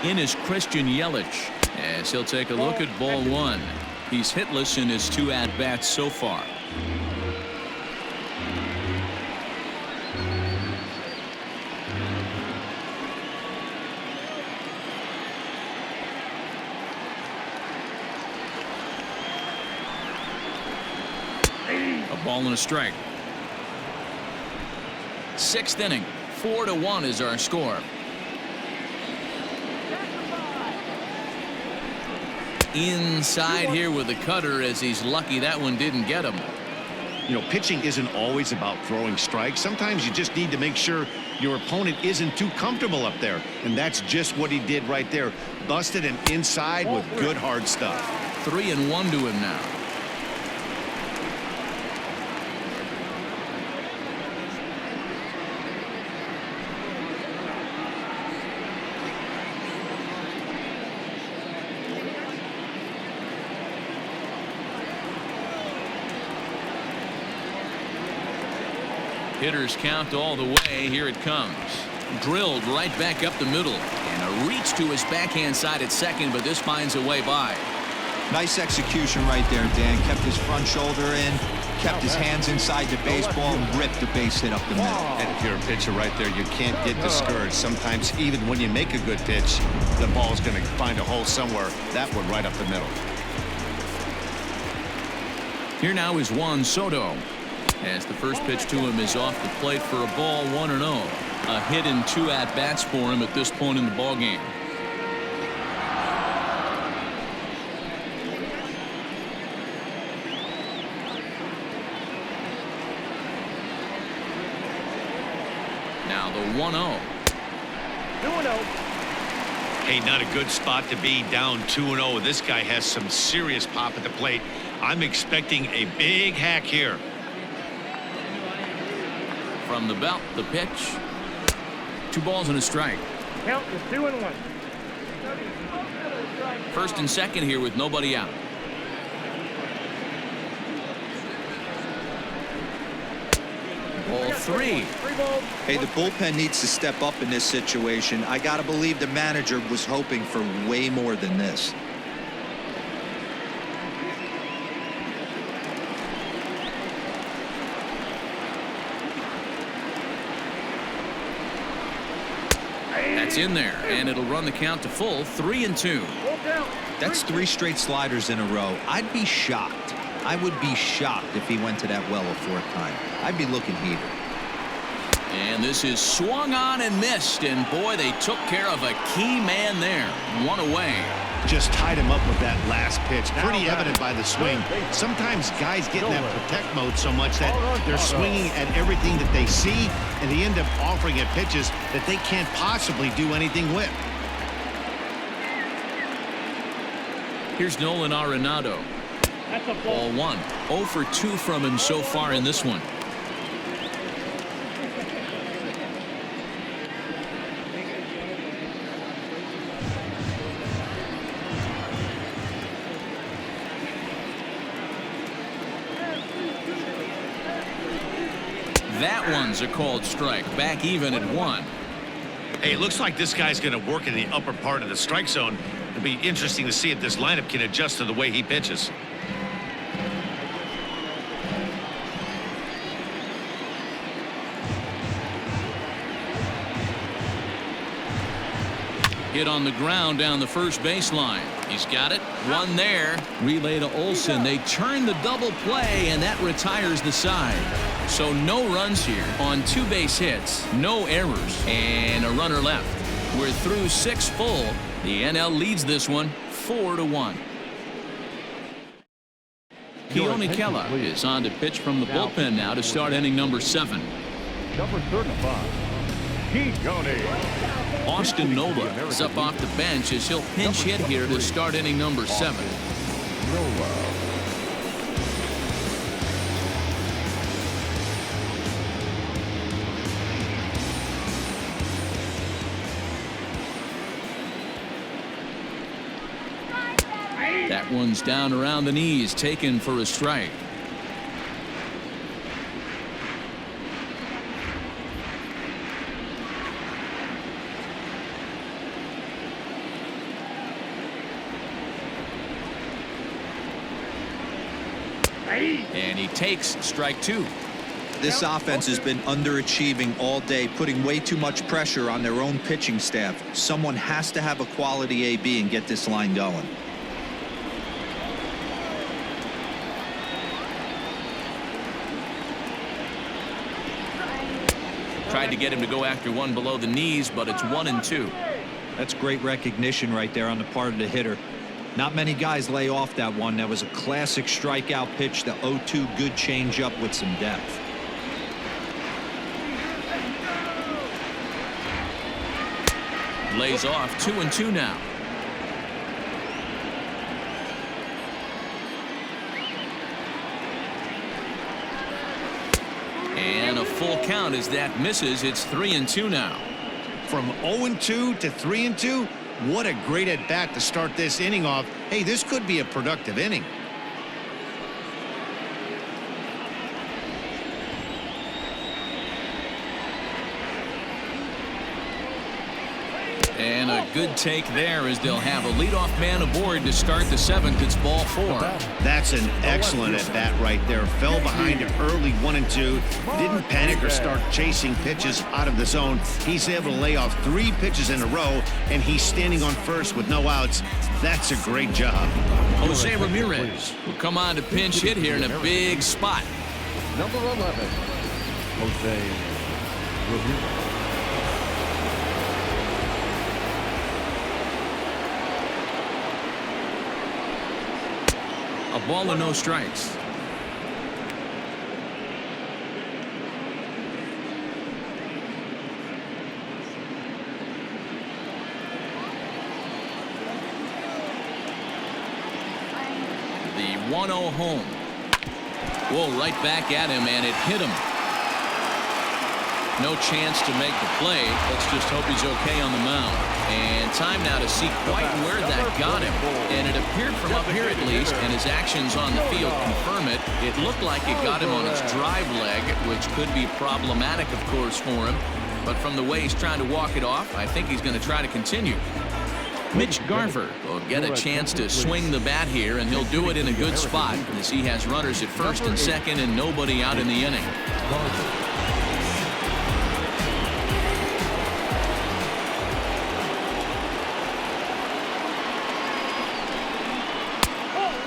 In is Christian Yelich, as he'll take a look at ball 1. He's hitless in his 2 at-bats so far. A ball and a strike. 6th inning. 4-1 is our score. Inside here with the cutter, as he's lucky that one didn't get him. You know, pitching isn't always about throwing strikes. Sometimes you just need to make sure your opponent isn't too comfortable up there, and that's just what he did right there. Busted and inside with good hard stuff. 3-1 to him now. Hitters count all the way. Here it comes. Drilled right back up the middle, and a reach to his backhand side at second, but this finds a way by. Nice execution right there, Dan. Kept his front shoulder in, kept his hands inside the baseball, and ripped the base hit up the middle. And if you're a pitcher right there, you can't get discouraged. Sometimes even when you make a good pitch, the ball's going to find a hole somewhere. That one right up the middle. Here now is Juan Soto, as the first pitch to him is off the plate for a ball, 1-0. A hit in 2 at-bats for him at this point in the ballgame. Now the 1-0. 2-0. Hey, not a good spot to be, down 2-0. This guy has some serious pop at the plate. I'm expecting a big hack here. From the belt, the pitch. 2 balls and a strike. Count is 2-1. First and second here with nobody out. Ball 3. 3 balls. Hey, the bullpen needs to step up in this situation. I gotta believe the manager was hoping for way more than this. That's in there, and it'll run the count to full 3-2. That's 3 straight sliders in a row. I'd be shocked. I would be shocked if he went to that well a 4th time. I'd be looking heated. And this is swung on and missed, and boy, they took care of a key man there. 1 away. Just tied him up with that last pitch. Pretty evident by the swing. Sometimes guys get in that protect mode so much that they're swinging at everything that they see, and they end up offering at pitches that they can't possibly do anything with. Here's Nolan Arenado. Ball 1. 0 for 2 from him so far in this one. That one's a called strike. Back even at 1. Hey, it looks like this guy's going to work in the upper part of the strike zone. It'll be interesting to see if this lineup can adjust to the way he pitches. Hit on the ground down the first baseline. He's got it. 1 there. Relay to Olson. They turn the double play, and that retires the side. So no runs here on 2 base hits, no errors, and a runner left. We're through 6 full. The NL leads this one 4-1. Keone Kela is on to pitch from the bullpen now to start inning number 7. Number 35, Keone. Austin Nola is up off the bench as he'll pinch hit here to start inning number 7. That one's down around the knees, taken for a strike. And he takes strike 2. This offense has been underachieving all day, putting way too much pressure on their own pitching staff. Someone has to have a quality AB and get this line going. Tried to get him to go after one below the knees, but it's 1-2. That's great recognition right there on the part of the hitter. Not many guys lay off that one. That was a classic strikeout pitch, the 0-2 good changeup with some depth. Lays off 2-2 now. And a full count as that misses. It's 3-2 now. From 0-2 to 3-2. What a great at bat to start this inning off. Hey, this could be a productive inning. And a good take there as they'll have a leadoff man aboard to start the 7th. It's ball 4. That's an excellent at bat right there. Fell behind it early 1-2. Didn't panic or start chasing pitches out of the zone. He's able to lay off 3 pitches in a row, and he's standing on first with no outs. That's a great job. Jose Ramirez will come on to pinch hit here in a big spot. Number 11, Jose Ramirez. A ball and no strikes. The 1-0 home. Whoa, right back at him, and it hit him. No chance to make the play. Let's just hope he's okay on the mound. And time now to see quite where that got him. And it appeared from up here at least, and his actions on the field confirm it. It looked like it got him on his drive leg, which could be problematic, of course, for him. But from the way he's trying to walk it off, I think he's going to try to continue. Mitch Garver will get a chance to swing the bat here, and he'll do it in a good spot as he has runners at first and second and nobody out in the inning.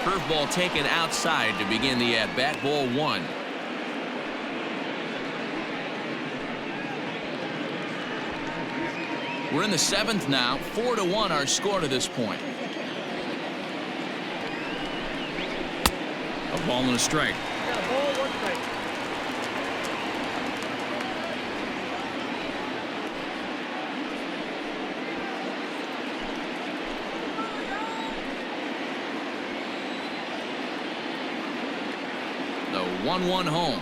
Curveball taken outside to begin the at-bat. Ball 1. We're in the 7th now. 4-1 our score to this point. A ball and a strike. Got a ball, 1 strike. The 1-1 home.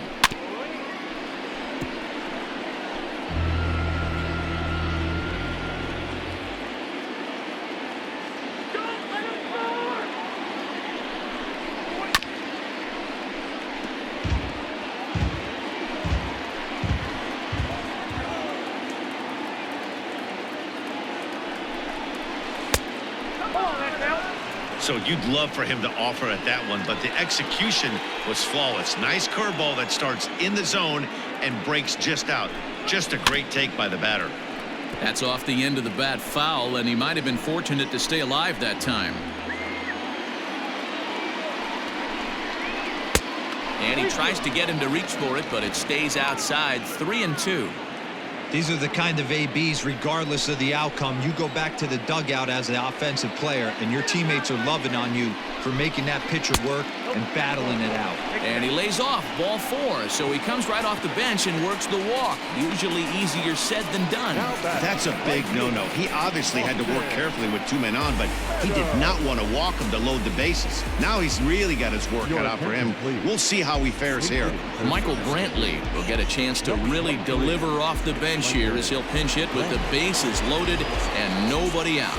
So you'd love for him to offer at that one, but the execution was flawless. Nice curveball that starts in the zone and breaks just out. Just a great take by the batter. That's off the end of the bat foul, and he might have been fortunate to stay alive that time. And he tries to get him to reach for it, but it stays outside. 3-2. These are the kind of ABs, regardless of the outcome. You go back to the dugout as an offensive player, and your teammates are loving on you for making that pitcher work and battling it out. And he lays off. Ball 4. So he comes right off the bench and works the walk. Usually easier said than done. That's a big no-no. He obviously had to work carefully with 2 men on, but he did not want to walk him to load the bases. Now he's really got his work cut out for him. We'll see how he fares here. Michael Brantley will get a chance to really deliver off the bench here as he'll pinch hit with the bases loaded and nobody out.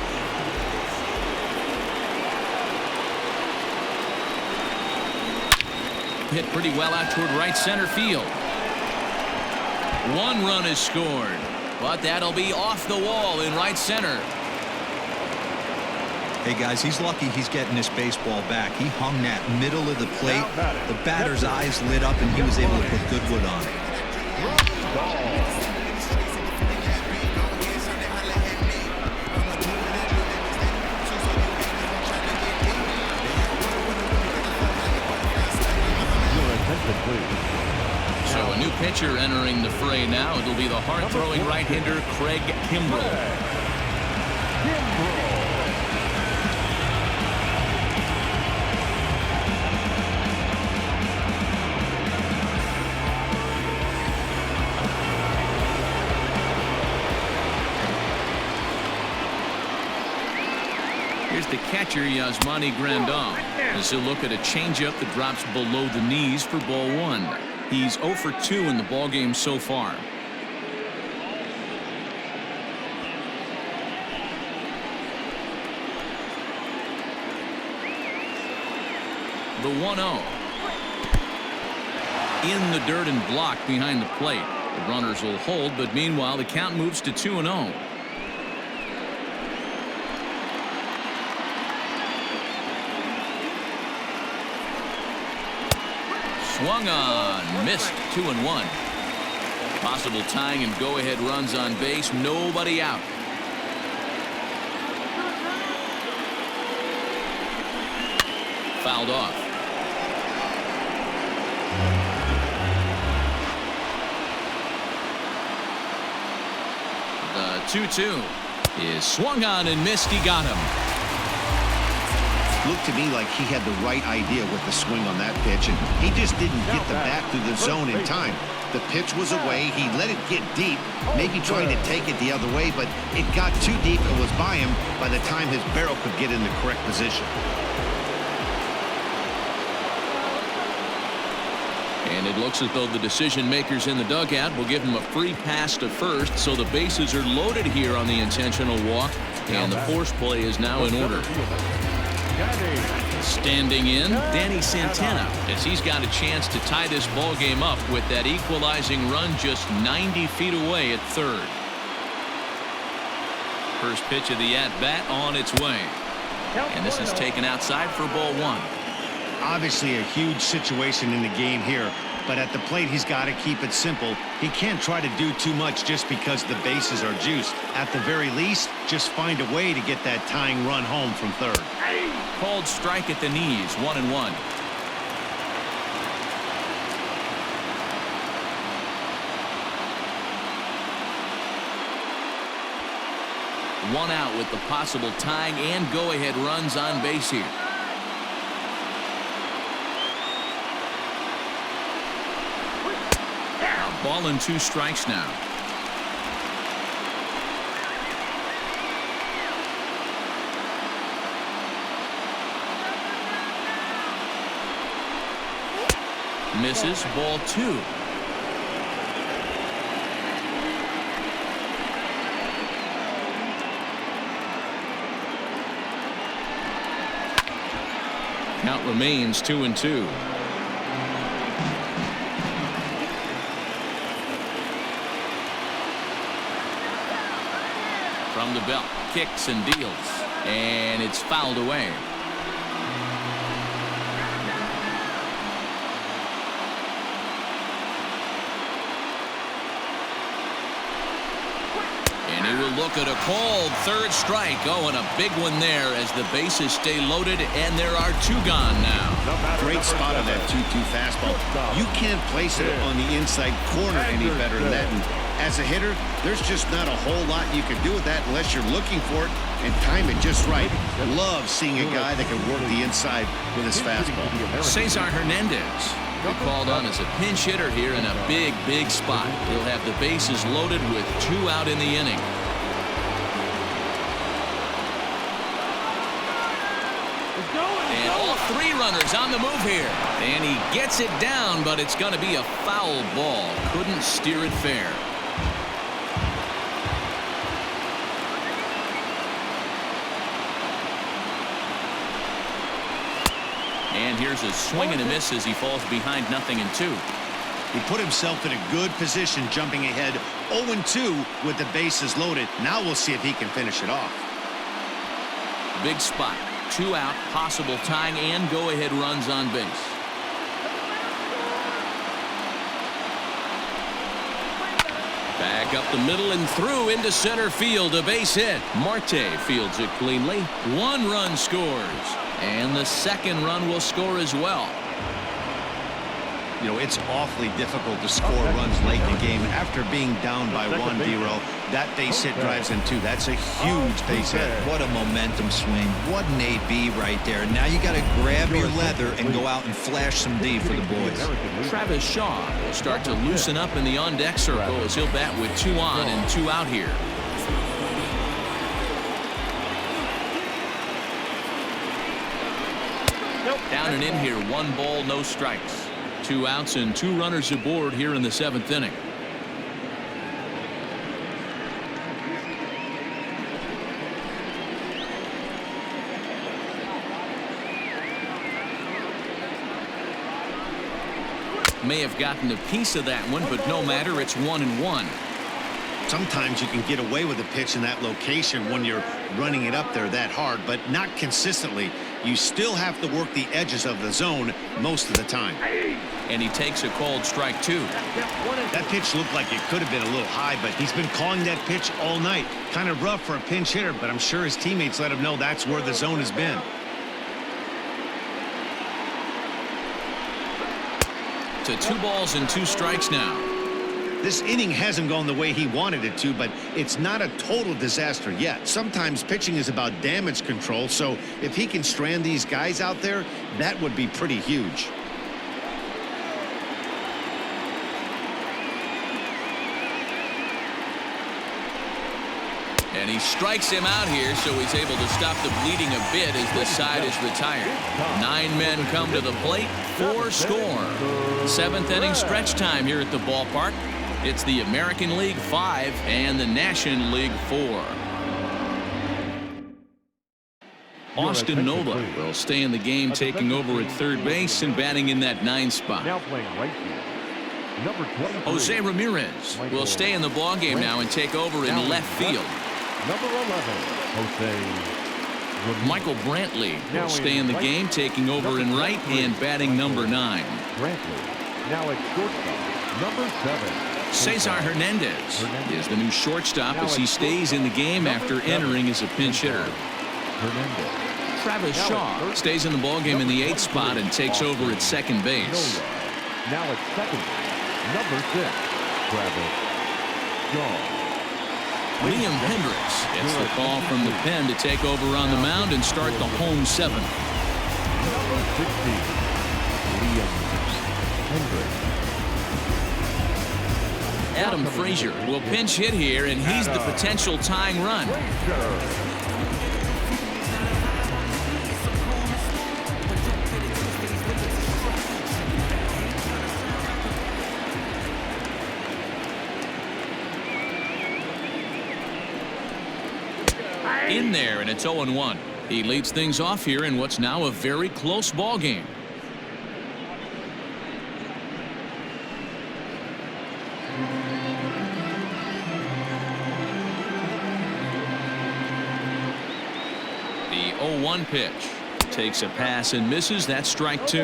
Hit pretty well out toward right center field. 1 run is scored, but that'll be off the wall in right center. Hey guys, he's lucky he's getting this baseball back. He hung that middle of the plate. The batter's eyes lit up and he was able to put good wood on it. So a new pitcher entering the fray now. It'll be the hard-throwing right-hander Craig Kimbrell. Here's the catcher, Yasmani Grandal, as he'll look at a changeup that drops below the knees for ball 1. He's 0 for 2 in the ballgame so far. The 1-0. In the dirt and blocked behind the plate. The runners will hold, but meanwhile the count moves to 2-0. Swung on, missed. 2-1. Possible tying and go-ahead runs on base. Nobody out. Fouled off. The 2-2 is swung on and missed. He got him. Looked to me like he had the right idea with the swing on that pitch, and he just didn't get the bat through the zone in time. The pitch was away. He let it get deep, maybe trying to take it the other way, but it got too deep and was by him by the time his barrel could get in the correct position. And it looks as though the decision makers in the dugout will give him a free pass to first, so the bases are loaded here on the intentional walk, and the force play is now in order. Standing in, Danny Santana, as he's got a chance to tie this ball game up with that equalizing run just 90 feet away at third. First pitch of the at-bat on its way. And this is taken outside for ball 1. Obviously a huge situation in the game here. but at the plate he's got to keep it simple. He can't try to do too much just because the bases are juiced. At the very least, just find a way to get that tying run home from third. Called strike at the knees, 1-1. One out with the possible tying and go-ahead runs on base here. A ball and 2 strikes now. Misses, ball 2. Count remains 2-2. From the belt, kicks and deals, and it's fouled away. And he will look at a called third strike. Oh, and a big one there as the bases stay loaded, and there are 2 gone now. Great spot on that 2-2 fastball. You can't place it on the inside corner any better than that. And as a hitter, there's just not a whole lot you can do with that unless you're looking for it and time it just right. Love seeing a guy that can work the inside with his fastball. Cesar Hernandez called on as a pinch hitter here in a big, big spot. He'll have the bases loaded with 2 out in the inning. And all 3 runners on the move here. And he gets it down, but it's going to be a foul ball. Couldn't steer it fair. And here's a swing and a miss as he falls behind 0-2. He put himself in a good position jumping ahead 0-2 with the bases loaded. Now we'll see if he can finish it off. Big spot. 2 out, possible tying and go-ahead runs on base. Back up the middle and through into center field. A base hit. Marte fields it cleanly. 1 run scores. And the 2nd run will score as well. You know, it's awfully difficult to score runs late in the game after being down by 1-0. That base hit drives in 2. That's a huge base hit. What a momentum swing. What an AB right there. Now you got to grab your leather and go out and flash some D for the boys. Travis Shaw will start to loosen up in the on-deck circle as he'll bat with 2 on and 2 out here. Down and in here, 1 ball, no strikes. 2 outs and 2 runners aboard here in the 7th inning. May have gotten a piece of that one, but no matter, it's 1-1. Sometimes you can get away with a pitch in that location when you're running it up there that hard, but not consistently. You still have to work the edges of the zone most of the time. And he takes a called strike 2. That pitch looked like it could have been a little high, but he's been calling that pitch all night. Kind of rough for a pinch hitter, but I'm sure his teammates let him know that's where the zone has been. To 2 balls and 2 strikes now. This inning hasn't gone the way he wanted it to, but it's not a total disaster yet. Sometimes pitching is about damage control, so if he can strand these guys out there, that would be pretty huge. And he strikes him out here, so he's able to stop the bleeding a bit as the side is retired. 9 men come to the plate, 4 score. 7th inning stretch time here at the ballpark. It's the American League 5 and the National League 4. Austin Nola will stay in the game, taking over at third base and batting in that 9 spot. Now playing right field, number 23. Jose Ramirez will stay in the ballgame now and take over in left field. Number 11, Jose Ramirez. Michael Brantley will stay in the game, taking over in right and batting number 9. Brantley. Now at shortstop, number 7. Cesar Hernandez is the new shortstop as he stays in the game after entering as a pinch hitter. Hernandez. Travis Shaw stays in the ballgame in the 8th spot and takes over at second base. Now at second, number 6, Travis Shaw. Liam Hendricks gets the call from the pen to take over on the mound and start the home 7th. Number 16, Liam Hendricks. Adam Frazier will pinch hit here, and he's the potential tying run. In there, and it's 0-1. He leads things off here in what's now a very close ball game. The 0-1 pitch takes a pass and misses. That's strike 2.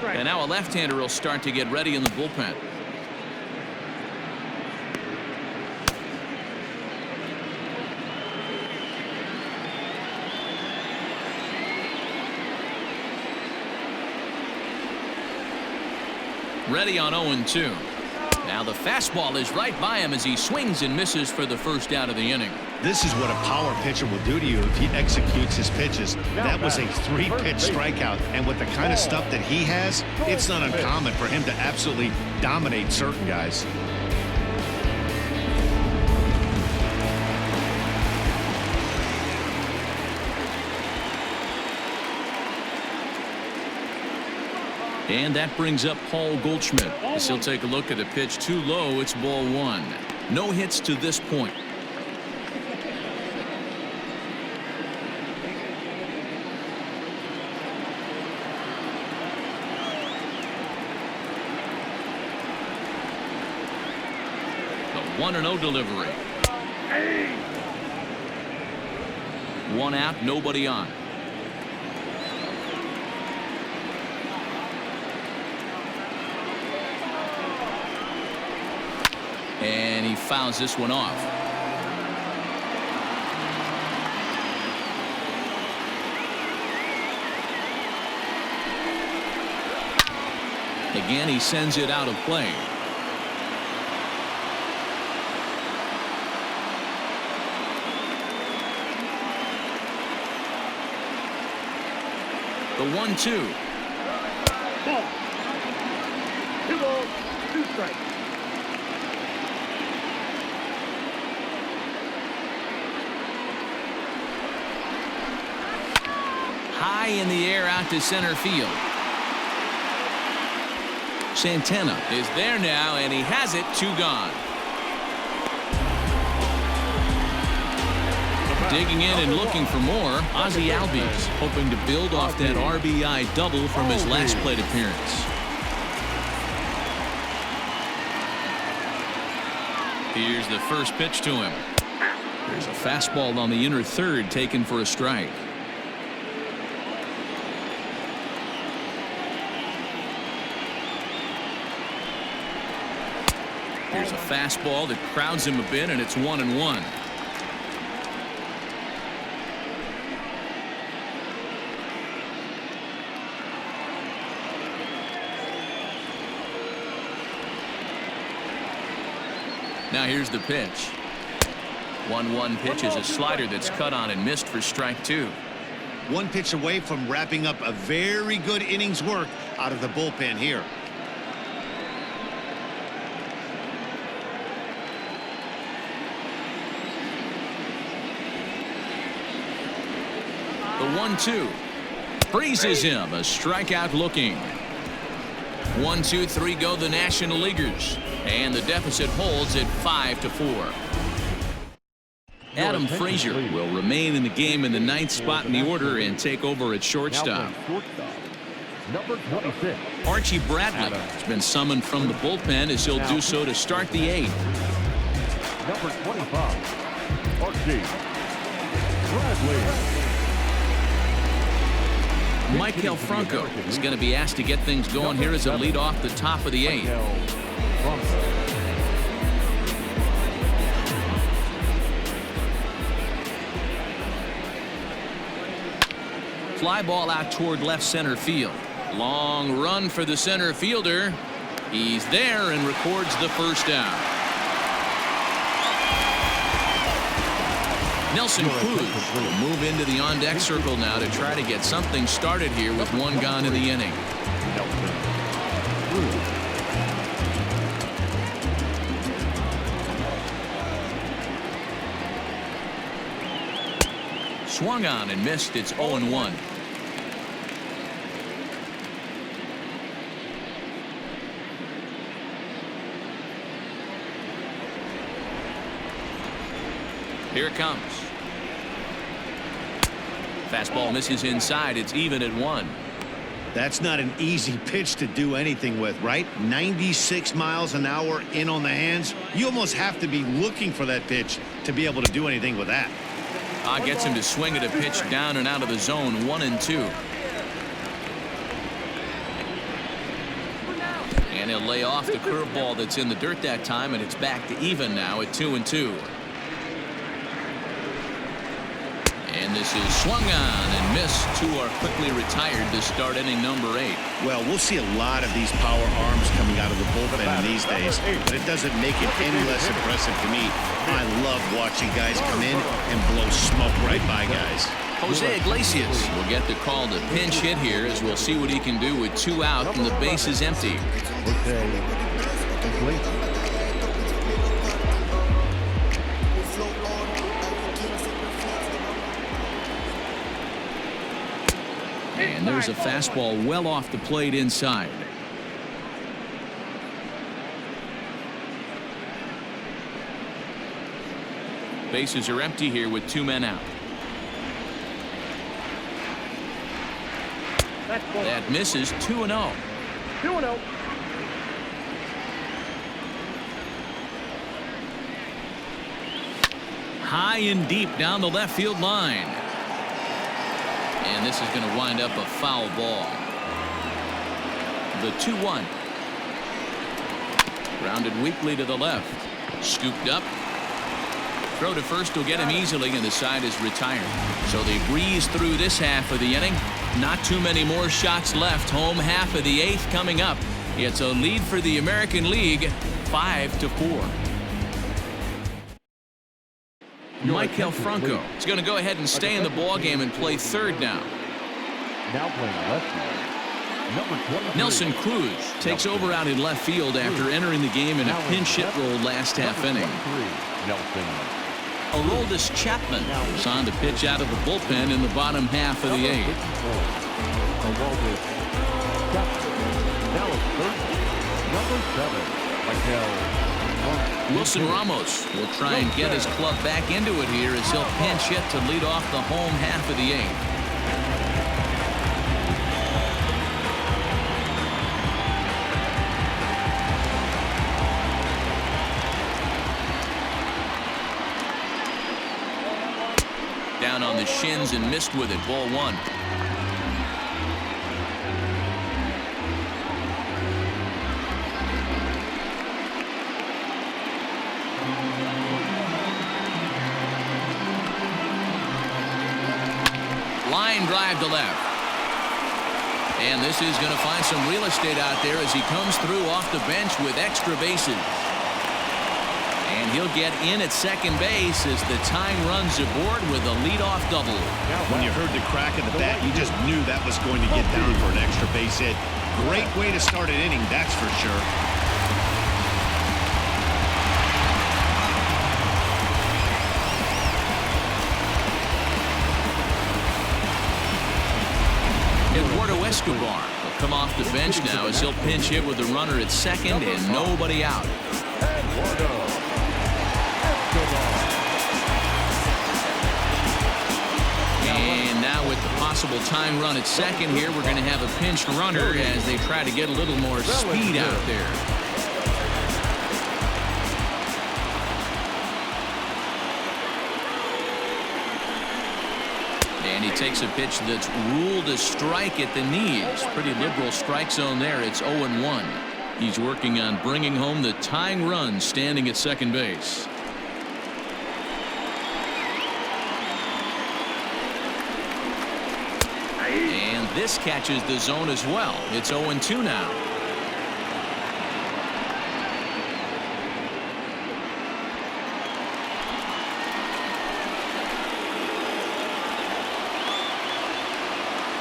And now a left-hander will start to get ready in the bullpen. Ready on 0-2. Now the fastball is right by him as he swings and misses for the first out of the inning. This is what a power pitcher will do to you if he executes his pitches. That was a 3-pitch strikeout, and with the kind of stuff that he has, it's not uncommon for him to absolutely dominate certain guys. And that brings up Paul Goldschmidt as he'll take a look at a pitch too low. It's ball 1. No hits to this point. The 1-0 delivery. 1 out, nobody on. And he fouls this one off. Again, he sends it out of play. The 1-2. Ball. 2 balls, 2 strikes. High in the air out to center field. Santana is there now, and he has it. 2 gone. Digging in and looking for more, Ozzie Albies hoping to build off that RBI double from his last plate appearance. Here's the first pitch to him. There's a fastball on the inner third taken for a strike. Here's a fastball that crowds him a bit, and it's 1-1. Now here's the pitch. 1-1 pitch is a slider that's cut on and missed for strike 2. 1 pitch away from wrapping up a very good innings work out of the bullpen here. The 1-2 freezes him. A strikeout looking. 1, 2, 3 go the National Leaguers, and the deficit holds at 5-4. Adam Frazier will remain in the game in the 9th spot in the order and take over at shortstop. Number 26. Archie Bradley has been summoned from the bullpen as he'll do so to start the 8th. Number 25. Archie Bradley. Michael Franco is going to be asked to get things going here as a lead off the top of the 8th. Fly ball out toward left center field. Long run for the center fielder. He's there and records the first down. Nelson Cruz will move into the on-deck circle now to try to get something started here with one gone in the inning. Swung on and missed. It's 0-1. Here it comes. Fastball misses inside. It's even at 1. That's not an easy pitch to do anything with, right? 96 miles an hour in on the hands. You almost have to be looking for that pitch to be able to do anything with that. Gets him to swing at a pitch down and out of the zone. 1-2. And he'll lay off the curveball that's in the dirt that time, and it's back to even now at 2-2. And this is swung on and missed. 2 are quickly retired to start inning number 8. Well, we'll see a lot of these power arms coming out of the bullpen these days, but it doesn't make it any less impressive to me. I love watching guys come in and blow smoke right by guys. Jose Iglesias will get the call to pinch hit here, as we'll see what he can do with 2 out and the base is empty. And there's a fastball well off the plate inside. Bases are empty here with 2 men out. That misses. 2-0. 2-0. High and deep down the left field line. And this is going to wind up a foul ball. The 2-1. Grounded weakly to the left. Scooped up. Throw to first will get him easily, and the side is retired. So they breeze through this half of the inning. Not too many more shots left. Home half of the 8th coming up. It's a lead for the American League, 5-4. Michael Franco is going to go ahead and stay in the ball game and play third now. Now playing left field, number 23. Nelson Cruz takes over out in left field after entering the game in a pinch hit role last half inning. Aroldis Chapman is on to pitch out of the bullpen in the bottom half of the 8th. Now it's third, number 7, Wilson Ramos will try and get his club back into it here as he'll pinch hit to lead off the home half of the 8th. Down on the shins and missed with it. Ball 1. Line drive to left. And this is going to find some real estate out there as he comes through off the bench with extra bases. And he'll get in at second base as the tying runs aboard with a leadoff double. When you heard the crack of the bat, you just knew that was going to get down for an extra base hit. Great way to start an inning, that's for sure. Eduardo Escobar will come off the bench now as he'll pinch hit with the runner at second and nobody out. And now with the possible time run at second here, we're going to have a pinched runner as they try to get a little more speed out there. And And he takes a pitch that's ruled a strike at the knees. Pretty liberal strike zone there. It's 0-1. He's working on bringing home the tying run standing at second base. And this catches the zone as well. It's 0-2 now.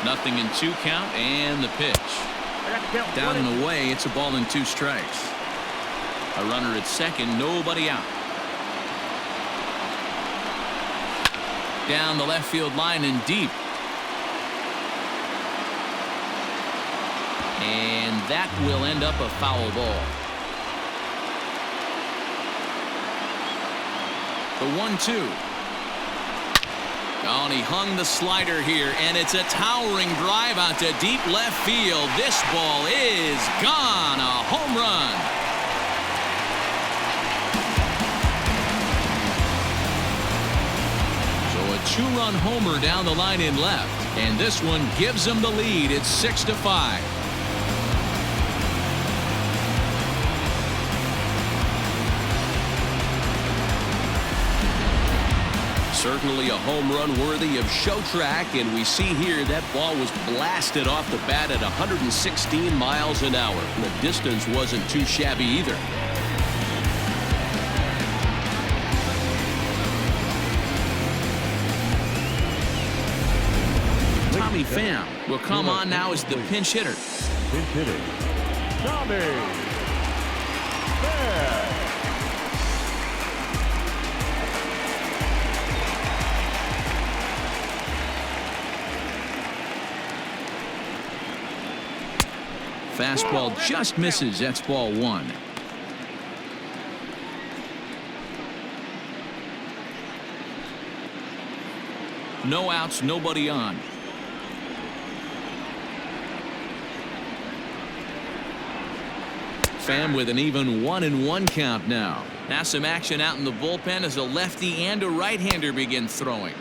Nothing in 2 count, and the pitch. Down and away. It's a ball and 2 strikes. A runner at second, nobody out. Down the left field line and deep. And that will end up a foul ball. The 1-2. Oh, and he hung the slider here, and it's a towering drive out to deep left field. This ball is gone. A home run. So a 2-run homer down the line in left, and this one gives him the lead. It's 6-5. Certainly a home run worthy of show track, and we see here that ball was blasted off the bat at 116 miles an hour. The distance wasn't too shabby either. Tommy Pham will come on now as the pinch hitter. Pinch hitter, Tommy Pham. Fastball just misses. That's ball 1. No outs, nobody on. Pham with an even 1-1 count now. Now some action out in the bullpen as a lefty and a right-hander begin throwing.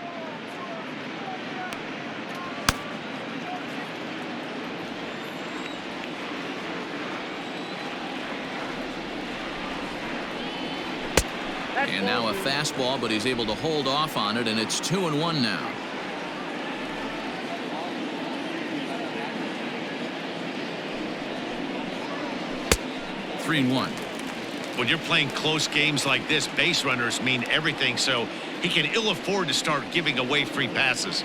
And now a fastball, but he's able to hold off on it, and it's 2-1 now. Three and 1. When you're playing close games like this, base runners mean everything, so he can ill afford to start giving away free passes.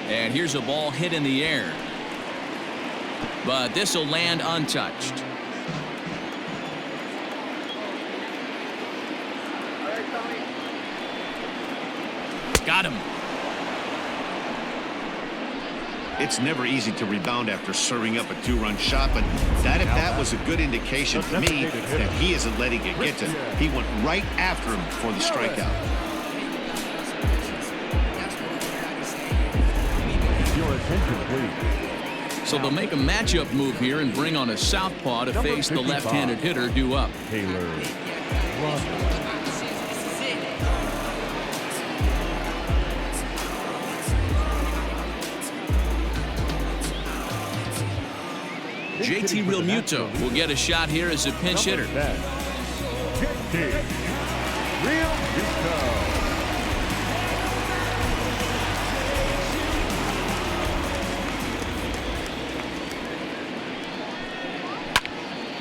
And here's a ball hit in the air. But this will land untouched. Got him. It's never easy to rebound after serving up a 2-run shot, but that at bat was a good indication to me that he isn't letting it get to him. He went right after him for the strikeout. Your attention, please. So they'll make a matchup move here and bring on a southpaw to face the left-handed hitter due up. Taylor. JT Realmuto will get a shot here as a pinch hitter. JT Realmuto.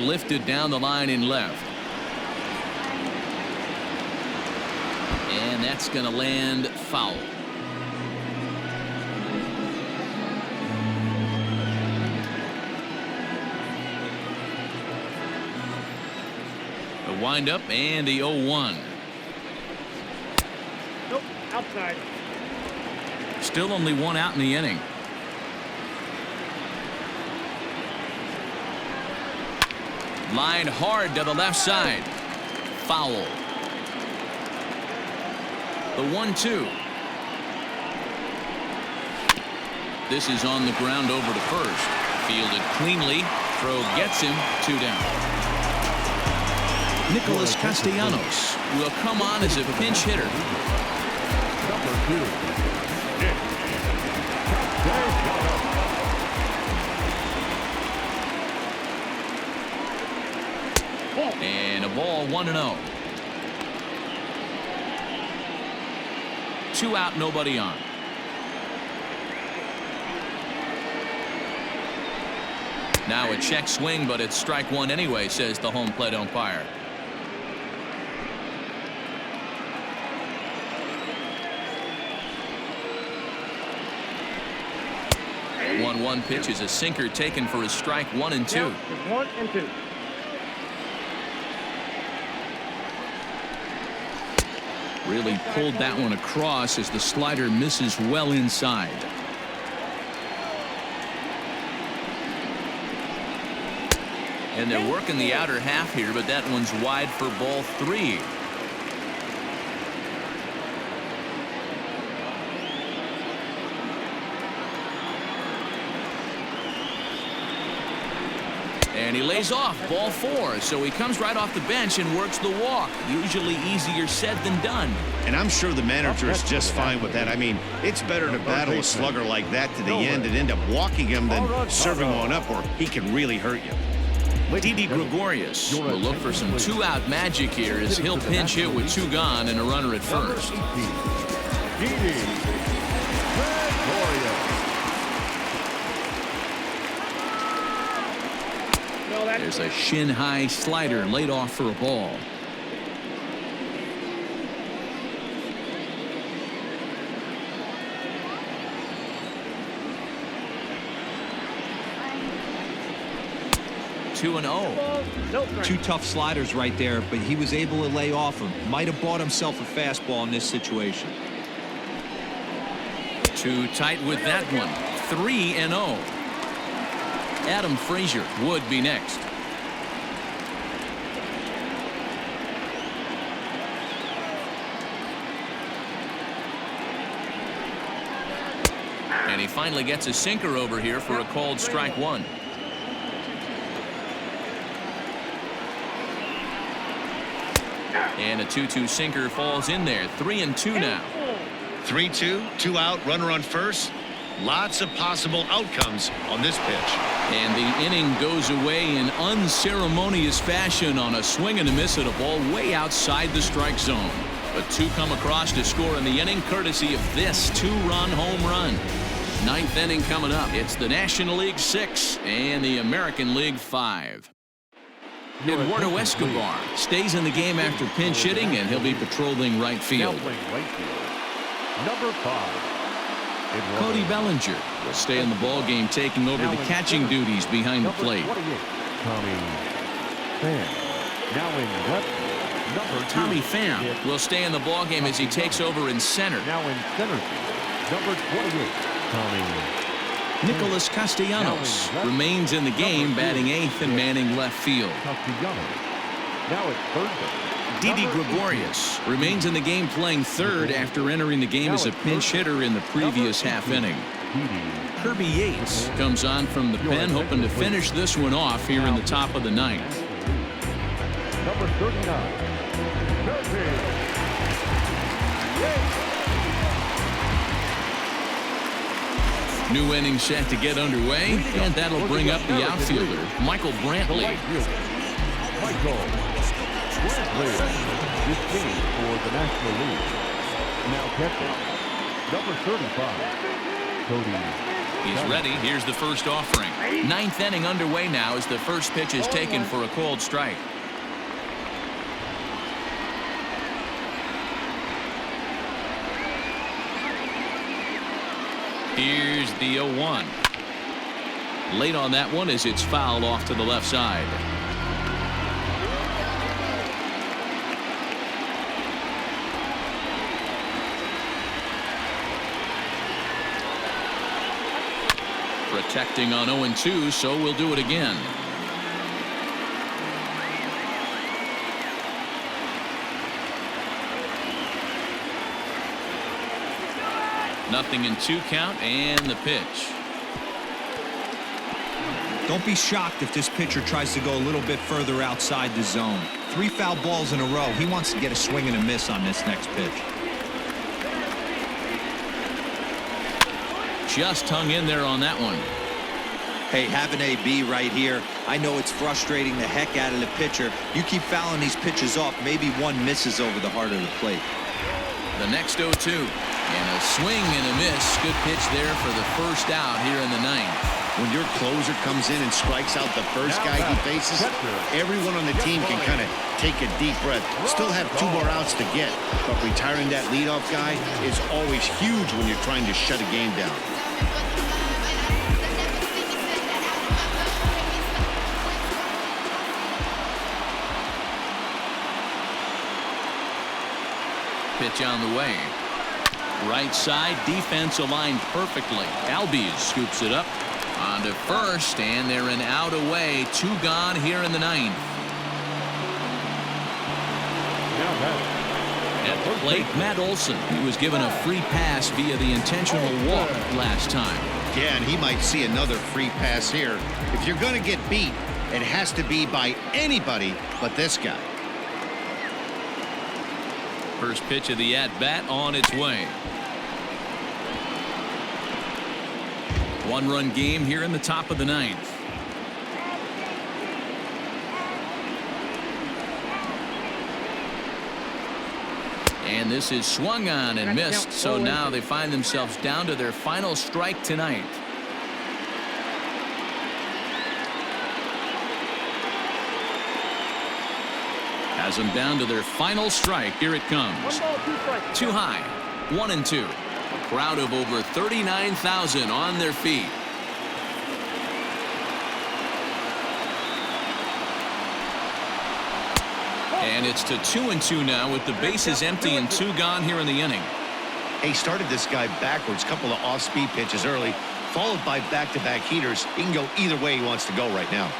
Lifted down the line in left. And that's going to land foul. A windup and the 0-1. Nope, outside. Still only 1 out in the inning. Line hard to the left side. Foul. The 1-2. This is on the ground over to first. Fielded cleanly. Throw gets him. 2 down. Nicholas Castellanos will come on as a pinch hitter. Number 2, Nick Castellanos. And a ball, 1-0. 2 out, nobody on. Now a check swing, but it's strike 1 anyway, says the home plate umpire. The 1-1 pitch is a sinker taken for a strike 1 and 2. Now it's 1 and 2. Really pulled that one across as the slider misses well inside. And they're working the outer half here, but that one's wide for ball 3. And he lays off, ball 4. So he comes right off the bench and works the walk. Usually easier said than done. And I'm sure the manager is just fine with that. I mean, it's better to battle a slugger like that to the end and end up walking him than serving one up, or he can really hurt you. Didi Gregorius will look for some 2-out magic here as he'll pinch hit with 2 gone and a runner at first. There's a shin-high slider laid off for a ball. Two and 0. 2 tough sliders right there, but he was able to lay off him. Might have bought himself a fastball in this situation. Too tight with that one. 3 and 0. Adam Frazier would be next. And he finally gets a sinker over here for a called strike 1. And a 2-2 sinker falls in there. 3 and 2 now. 3-2, 2 out, runner on first. Lots of possible outcomes on this pitch. And the inning goes away in unceremonious fashion on a swing and a miss at a ball way outside the strike zone. But 2 come across to score in the inning courtesy of this 2-run home run. 9th inning coming up. It's the National League 6 and the American League 5. Eduardo Escobar stays in the game after pinch hitting, and he'll be patrolling right field. Number 5. Cody Bellinger will stay in the ball game, taking over the catching duties behind the plate. Tommy Pham will stay in the ball game as he takes over in center. Now in center field, number 28, Tommy. Nicholas Castellanos remains in the game, batting 8th and manning left field. Now it's third base. Didi Gregorius remains in the game, playing third after entering the game as a pinch hitter in the previous half inning. Kirby Yates comes on from the pen, hoping to finish this one off here in the top of the 9th. Number 39, Kirby. New inning set to get underway, and that'll bring up the outfielder, Michael Brantley. Michael Brantley, this game for the National League. Now catching, number 35, Cody. He's ready. Here's the first offering. 9th inning underway now as the first pitch is taken for a called strike. Here's the 0-1. Late on that one as it's fouled off to the left side. Protecting on 0-2, so we'll do it again. Nothing in 2 count, and the pitch. Don't be shocked if this pitcher tries to go a little bit further outside the zone. 3 foul balls in a row. He wants to get a swing and a miss on this next pitch. Just hung in there on that one. Hey, have an AB right here. I know it's frustrating the heck out of the pitcher. You keep fouling these pitches off, maybe one misses over the heart of the plate. The next 0-2. And a swing and a miss. Good pitch there for the first out here in the 9th. When your closer comes in and strikes out the first guy he faces, everyone on the team can kind of take a deep breath. Still have 2 more outs to get, but retiring that leadoff guy is always huge when you're trying to shut a game down. Pitch on the way. Right side, defense aligned perfectly. Albies scoops it up on to first, and they're an out away. 2 gone here in the 9th. At the plate, Matt Olson. He was given a free pass via the intentional walk last time. Yeah, and he might see another free pass here. If you're going to get beat, it has to be by anybody but this guy. First pitch of the at-bat on its way. 1-run game here in the top of the 9th. And this is swung on and missed, so now they find themselves down to their final strike tonight. Has them down to their final strike. Here it comes. 1 ball, 2 strikes. Too high. 1-2. A crowd of over 39,000 on their feet. And it's to 2-2 now with the bases empty and 2 gone here in the inning. He started this guy backwards, couple of off-speed pitches early, followed by back-to-back heaters. He can go either way he wants to go right now.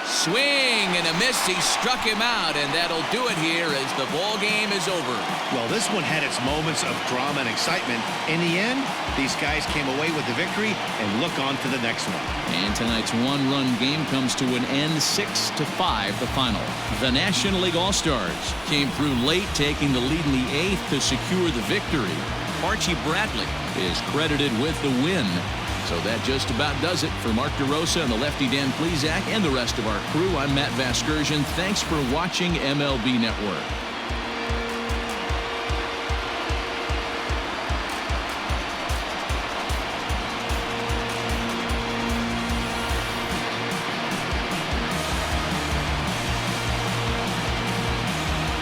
Swing and a miss. He struck him out, and that'll do it here as the ball game is over. Well, this one had its moments of drama and excitement. In the end, these guys came away with the victory and look on to the next one. And tonight's 1-run game comes to an end, 6-5 the final. The National League All-Stars came through late, taking the lead in the 8th to secure the victory. Archie Bradley is credited with the win. So that just about does it. For Mark DeRosa and the lefty Dan Plesac and the rest of our crew, I'm Matt Vasgersian. Thanks for watching MLB Network.